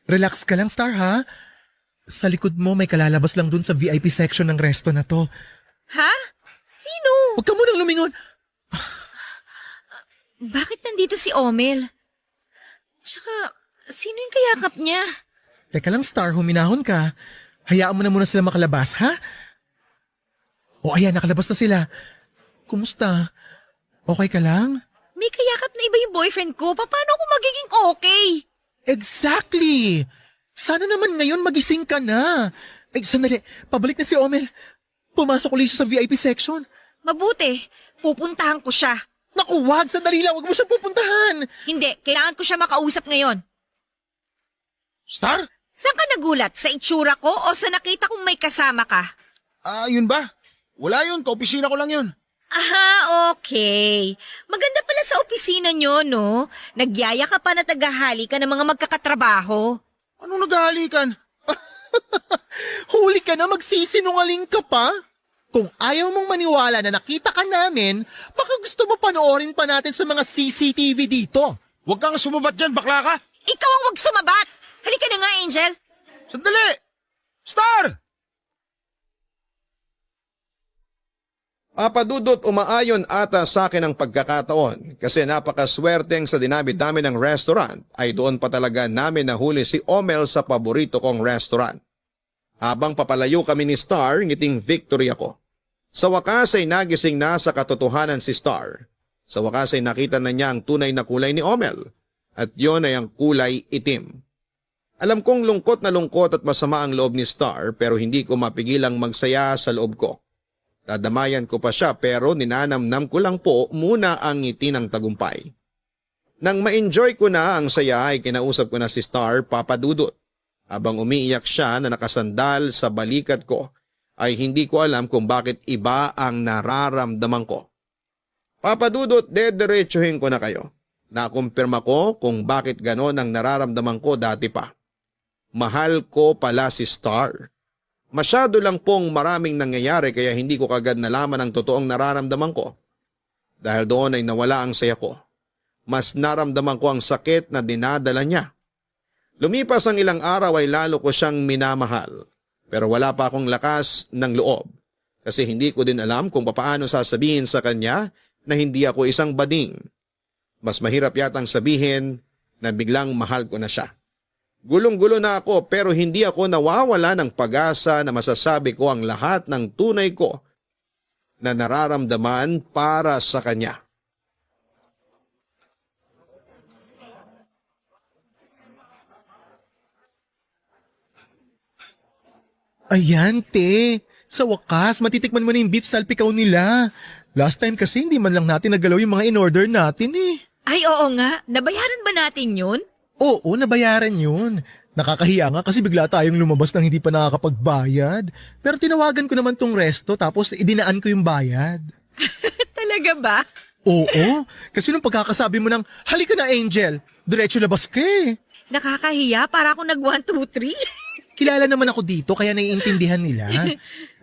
Relax ka lang, Star, ha? Sa likod mo may kalalabas lang dun sa VIP section ng resto na to. Ha? Sino? Huwag ka munang lumingon. Bakit nandito si Omel? Tsaka, sino yung kayakap niya? Teka lang, Star, huminahon ka. Hayaan mo na muna sila makalabas, ha? Ayan, nakalabas na sila. Kumusta? Okay ka lang? May kayakap na iba yung boyfriend ko. Paano ako magiging okay? Exactly! Sana naman ngayon magising ka na. Sandali, pabalik na si Omel. Pumasok ulit siya sa VIP section. Mabuti, pupuntahan ko siya. Naku, wag! Sandali lang, wag mo siya pupuntahan! Hindi, kailangan ko siya makausap ngayon. Star? Saan ka nagulat? Sa itsura ko o sa nakita kong may kasama ka? Yun ba? Wala yun, kaopisina ko lang yun. Okay. Maganda pala sa opisina nyo, no? Nagyaya ka pa na tagahali ka ng mga magkakatrabaho. Anong naghahalikan? Huli ka na, magsisinungaling ka pa? Kung ayaw mong maniwala na nakita ka namin, baka gusto mo panoorin pa natin sa mga CCTV dito. Huwag kang sumabat dyan, bakla ka. Ikaw ang wag sumabat! Halika na nga, Angel. Sandali! Star! Papadudot, umaayon ata sa akin ang pagkakataon kasi napakaswerteng sa dinamit namin ng restaurant ay doon pa talaga namin nahuli si Omel sa paborito kong restaurant. Habang papalayo kami ni Star, ngiting victory ako. Sa wakas ay nagising na sa katotohanan si Star. Sa wakas ay nakita na niya ang tunay na kulay ni Omel at yon ay ang kulay itim. Alam kong lungkot at masama ang loob ni Star pero hindi ko mapigilang magsaya sa loob ko. Dadamayan ko pa siya pero ninanamnam ko lang po muna ang ngiti ng tagumpay. Nang ma-enjoy ko na ang saya ay kinausap ko na si Star, Papadudot. Habang umiiyak siya na nakasandal sa balikat ko ay hindi ko alam kung bakit iba ang nararamdaman ko. Papadudot, dediretsuhin ko na kayo. Nakumpirma ko kung bakit ganon ang nararamdaman ko dati pa. Mahal ko pala si Star. Masyado lang pong maraming nangyayari kaya hindi ko kagad nalaman ang totoong nararamdaman ko. Dahil doon ay nawala ang saya ko. Mas naramdaman ko ang sakit na dinadala niya. Lumipas ang ilang araw ay lalo ko siyang minamahal. Pero wala pa akong lakas ng loob. Kasi hindi ko din alam kung papaano sasabihin sa kanya na hindi ako isang bading. Mas mahirap yatang sabihin na biglang mahal ko na siya. Gulong-gulo na ako pero hindi ako nawawala ng pag-asa na masasabi ko ang lahat ng tunay ko na nararamdaman para sa kanya. Ayan, te. Sa wakas, matitikman mo na yung beef salpikaw nila. Last time kasi hindi man lang natin nagalaw yung mga in-order natin eh. Ay, oo nga. Nabayaran ba natin yun? Oo, nabayaran yun. Nakakahiya nga kasi bigla tayong lumabas nang hindi pa nakakapagbayad. Pero tinawagan ko naman tong resto tapos idinaan ko yung bayad. Talaga ba? Oo, kasi nung pagkakasabi mo ng, halika na Angel, diretso labas ka eh. Nakakahiya, para ako nag 1, 2, 3. Kilala naman ako dito kaya naiintindihan nila.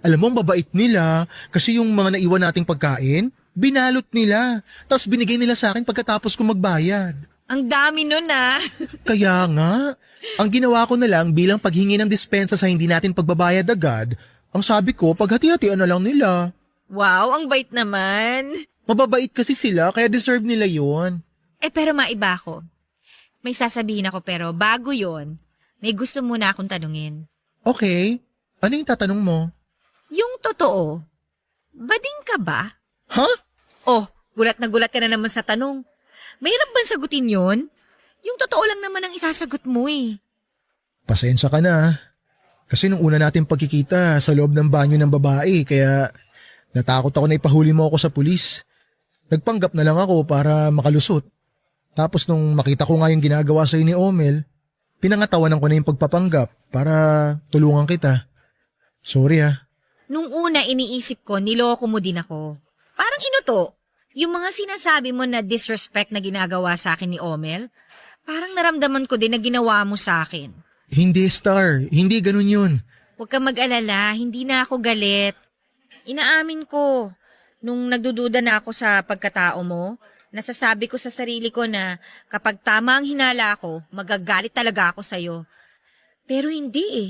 Alam mo, ang babait nila kasi yung mga naiwan nating pagkain, binalot nila. Tapos binigay nila sa akin pagkatapos ko magbayad. Ang dami nun ah. Kaya nga, ang ginawa ko na lang bilang paghingi ng dispensa sa hindi natin pagbabayad agad, ang sabi ko, paghati-hatian na lang nila. Wow, ang bait naman. Mababait kasi sila kaya deserve nila yon. Pero maiba ako. May sasabihin ako pero bago yon, may gusto muna akong tanungin. Okay, ano yung tatanong mo? Yung totoo, bading ka ba? Ha? Oh, gulat na gulat ka na naman sa tanong. Mahirap bang sagutin yon? Yung totoo lang naman ang isasagot mo eh. Pasensya ka na. Kasi nung una natin pagkikita sa loob ng banyo ng babae kaya natakot ako na ipahuli mo ako sa pulis. Nagpanggap na lang ako para makalusot. Tapos nung makita ko nga yung ginagawa sa'yo ni Omel, pinangatawanan ko na yung pagpapanggap para tulungan kita. Sorry ah. Nung una iniisip ko, niloko mo din ako. Parang inuto. Yung mga sinasabi mo na disrespect na ginagawa sa akin ni Omel, parang naramdaman ko din na ginawa mo sa akin. Hindi Star, hindi ganun yun. Huwag kang mag-alala, hindi na ako galit. Inaamin ko, nung nagdududa na ako sa pagkatao mo, nasasabi ko sa sarili ko na kapag tama ang hinala ko, magagalit talaga ako sa'yo. Pero hindi eh.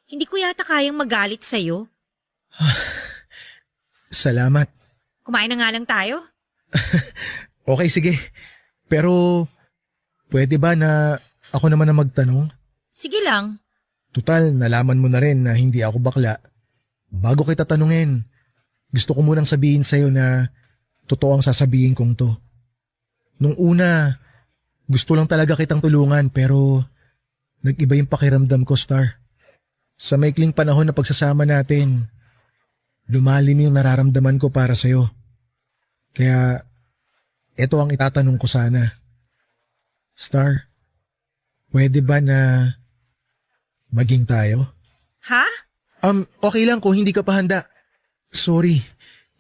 Hindi ko yata kayang magalit sa'yo. Salamat. Kumain na nga lang tayo. Okay, sige. Pero pwede ba na ako naman na magtanong? Sige lang. Tutal, nalaman mo na rin na hindi ako bakla. Bago kita tanungin, gusto ko munang sabihin sa'yo na totoo ang sasabihin kong to. Nung una, gusto lang talaga kitang tulungan pero nag-iba yung pakiramdam ko, Star. Sa maikling panahon na pagsasama natin, lumalim yung nararamdaman ko para sa'yo. Kaya, eto ang itatanong ko sana. Star, pwede ba na maging tayo? Ha? Okay lang kung hindi ka pa handa. Sorry,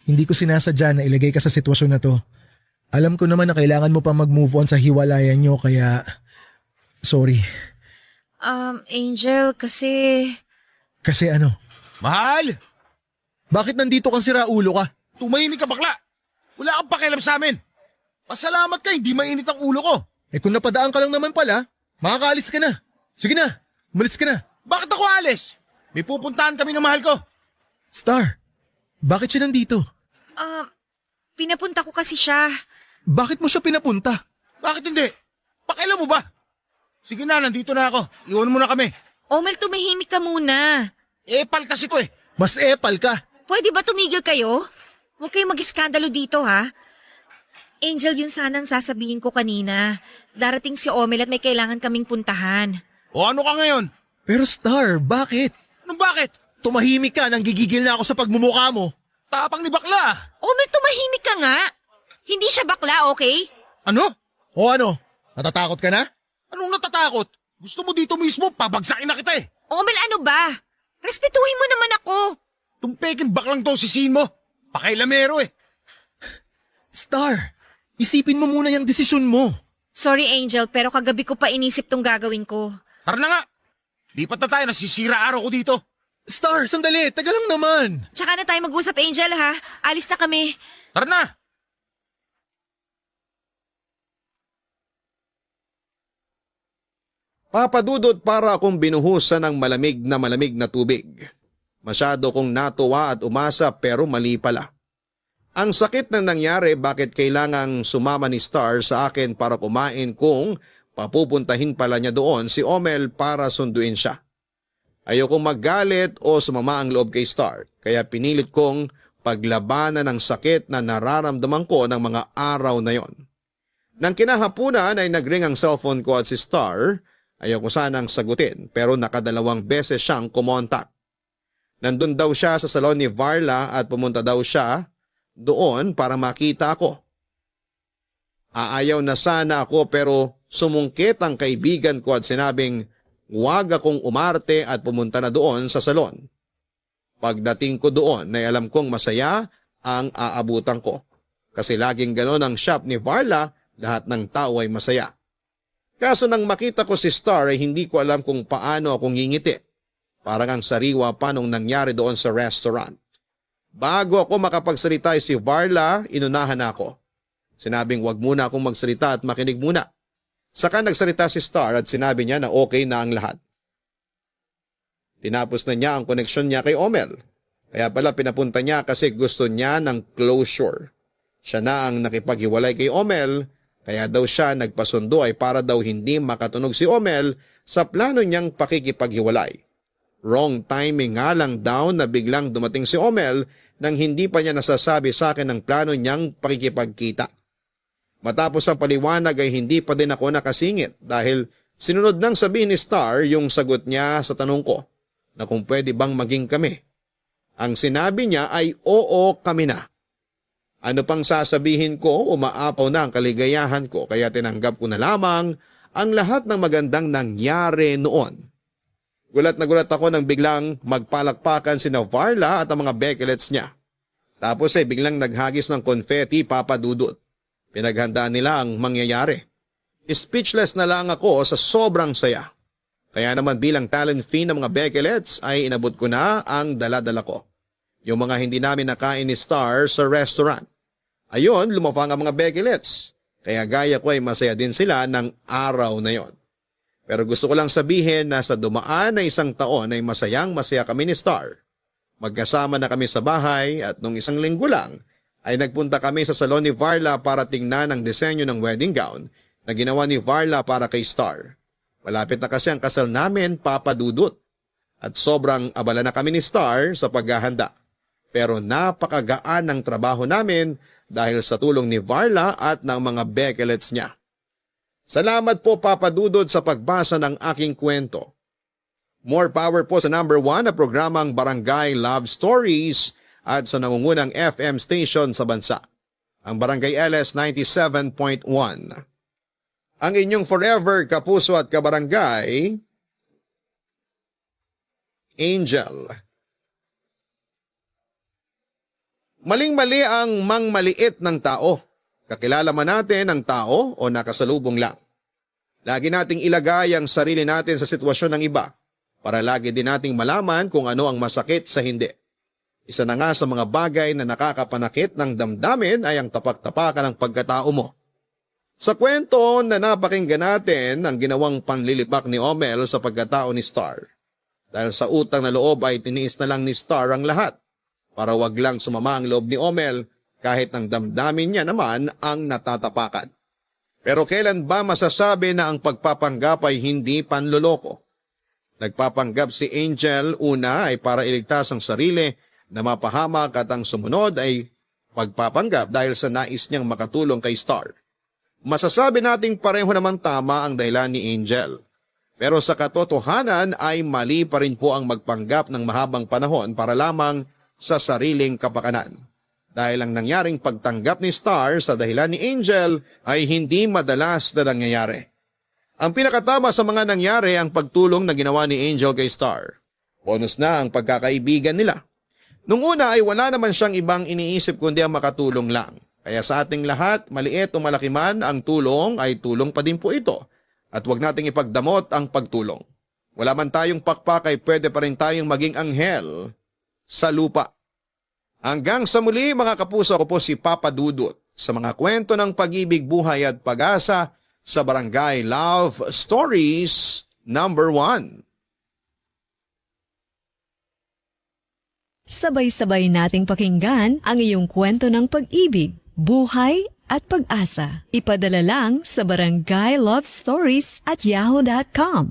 hindi ko sinasadya na ilagay ka sa sitwasyon na to. Alam ko naman na kailangan mo pa mag-move on sa hiwalayan nyo kaya sorry. Angel, kasi... Kasi ano? Mahal! Bakit nandito kang siraulo ka? Tumahimik ka bakla! Wala kang pakialam sa amin! Pasalamat ka, hindi mainit ang ulo ko! Kung napadaan ka lang naman pala, makakaalis ka na. Sige na, umalis ka na. Bakit ako alis? May pupuntahan kami ng mahal ko! Star, bakit siya nandito? Pinapunta ko kasi siya. Bakit mo siya pinapunta? Bakit hindi? Pakialam mo ba? Sige na, nandito na ako. Iwan mo na kami. Omel, tumahimik ka muna. Epal kasi to eh. Mas epal ka. Pwede ba tumigil kayo? Huwag kayong mag-iskandalo dito, ha? Angel, yun sanang sasabihin ko kanina. Darating si Omel at may kailangan kaming puntahan. O ano ka ngayon? Pero Star, bakit? Anong bakit? Tumahimik ka nang gigigil na ako sa pagmumukha mo. Tapang ni bakla. Omel, tumahimik ka nga. Hindi siya bakla, okay? Ano? O ano? Natatakot ka na? Anong natatakot? Gusto mo dito mismo, pabagsakin na kita eh. Omel, ano ba? Respetuhin mo naman ako. Tumpekin baklang to sisihin mo. Pakailamero eh. Star, isipin mo muna yung desisyon mo. Sorry, Angel, pero kagabi ko pa inisip tong gagawin ko. Tara na nga. Lipat na tayo, nasisira araw ko dito. Star, sandali, taga lang naman. Tsaka na tayo mag-usap, Angel, ha? Alis na kami. Tara na. Papadudot para akong binuhusan ng malamig na tubig. Masyado kong natuwa at umasa pero mali pala. Ang sakit na nangyari bakit kailangang sumama ni Star sa akin para kumain kung papupuntahin pala niya doon si Omel para sunduin siya. Ayokong magalit o sumama ang loob kay Star kaya pinilit kong paglabanan ng sakit na nararamdaman ko ng mga araw na yon. Nang kinahapunan ay nagring ang cellphone ko at si Star. Ayoko sanang sagutin pero nakadalawang beses siyang kumontak. Nandun daw siya sa salon ni Varla at pumunta daw siya doon para makita ako. Aayaw na sana ako pero sumungkit ang kaibigan ko at sinabing huwag akong umarte at pumunta na doon sa salon. Pagdating ko doon ay alam kong masaya ang aabutan ko. Kasi laging ganon ang shop ni Varla, lahat ng tao ay masaya. Kaso nang makita ko si Star ay hindi ko alam kung paano akong ngingiti. Parang ang sariwa pa nung nangyari doon sa restaurant. Bago ako makapagsalita si Varla, inunahan ako. Sinabing wag muna akong magsalita at makinig muna. Saka nagsalita si Star at sinabi niya na okay na ang lahat. Tinapos na niya ang koneksyon niya kay Omel. Kaya pala pinapunta niya kasi gusto niya ng closure. Siya na ang nakipaghiwalay kay Omel, kaya daw siya nagpasundo ay para daw hindi makatunog si Omel sa plano niyang pakikipaghiwalay. Wrong timing nga lang daw na biglang dumating si Omel nang hindi pa niya nasasabi sa akin ang plano niyang pakikipagkita. Matapos ang paliwanag ay hindi pa din ako nakasingit dahil sinunod nang sabihin ni Star yung sagot niya sa tanong ko na kung pwede bang maging kami. Ang sinabi niya ay oo kami na. Ano pang sasabihin ko, umaapaw na ang kaligayahan ko kaya tinanggap ko na lamang ang lahat ng magandang nangyari noon. Gulat na gulat ako nang biglang magpalakpakan si Varla at ang mga Beckelets niya. Tapos ay biglang naghagis ng confetti, Papa Dudut. Pinaghandaan nila ang mangyayari. Speechless na lang ako sa sobrang saya. Kaya naman bilang talent fee ng mga Beckelets ay inabot ko na ang dala-dala ko. Yung mga hindi namin nakain ni Star sa restaurant. Ayon, lumapang ang mga Beckelets. Kaya gaya ko ay masaya din sila ng araw na yon. Pero gusto ko lang sabihin na sa dumaan na isang taon ay masayang-masaya kami ni Star. Magkasama na kami sa bahay at nung isang linggo lang ay nagpunta kami sa salon ni Varla para tingnan ang disenyo ng wedding gown na ginawa ni Varla para kay Star. Malapit na kasi ang kasal namin, Papa Dudut. At sobrang abala na kami ni Star sa paghahanda. Pero napakagaan ng trabaho namin dahil sa tulong ni Varla at ng mga Beckelets niya. Salamat po Papa Dudut sa pagbasa ng aking kwento. More power po sa number 1 na programang Barangay Love Stories at sa nangungunang FM station sa bansa, ang Barangay LS 97.1. Ang inyong forever kapuso at kabarangay, Angel. Maling-mali ang mangmaliit ng tao. Kakilala man natin ang tao o nakasalubong lang. Lagi nating ilagay ang sarili natin sa sitwasyon ng iba para lagi din nating malaman kung ano ang masakit sa hindi. Isa na nga sa mga bagay na nakakapanakit ng damdamin ay ang tapak-tapakan ng pagkatao mo. Sa kwento na napakinggan natin ang ginawang panlilipak ni Omel sa pagkatao ni Star. Dahil sa utang na loob ay tiniis na lang ni Star ang lahat para wag lang sumama ang loob ni Omel kahit ang damdamin niya naman ang natatapakan. Pero kailan ba masasabi na ang pagpapanggap ay hindi panloloko? Nagpapanggap si Angel una ay para iligtas ang sarili na mapahamak at ang sumunod ay pagpapanggap dahil sa nais niyang makatulong kay Star. Masasabi nating pareho namang tama ang dahilan ni Angel. Pero sa katotohanan ay mali pa rin po ang magpanggap ng mahabang panahon para lamang sa sariling kapakanan. Dahil ang nangyaring pagtanggap ni Star sa dahilan ni Angel ay hindi madalas na nangyayari. Ang pinakatama sa mga nangyari ang pagtulong na ginawa ni Angel kay Star. Bonus na ang pagkakaibigan nila. Nung una ay wala naman siyang ibang iniisip kundi ang makatulong lang. Kaya sa ating lahat, maliit o malaki man ang tulong ay tulong pa din po ito. At huwag nating ipagdamot ang pagtulong. Wala man tayong pakpak ay pwede pa rin tayong maging anghel sa lupa. Hanggang sa muli mga kapuso, ako po si Papa Dudut sa mga kwento ng pag-ibig, buhay at pag-asa sa Barangay Love Stories number 1. Sabay-sabay nating pakinggan ang iyong kwento ng pag-ibig, buhay at pag-asa. Ipadala lang sa barangaylovestories@yahoo.com.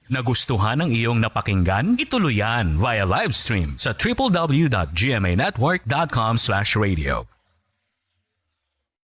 Nagustuhan ang iyong napakinggan? Ituloy yan via live stream sa www.gmanetwork.com/radio.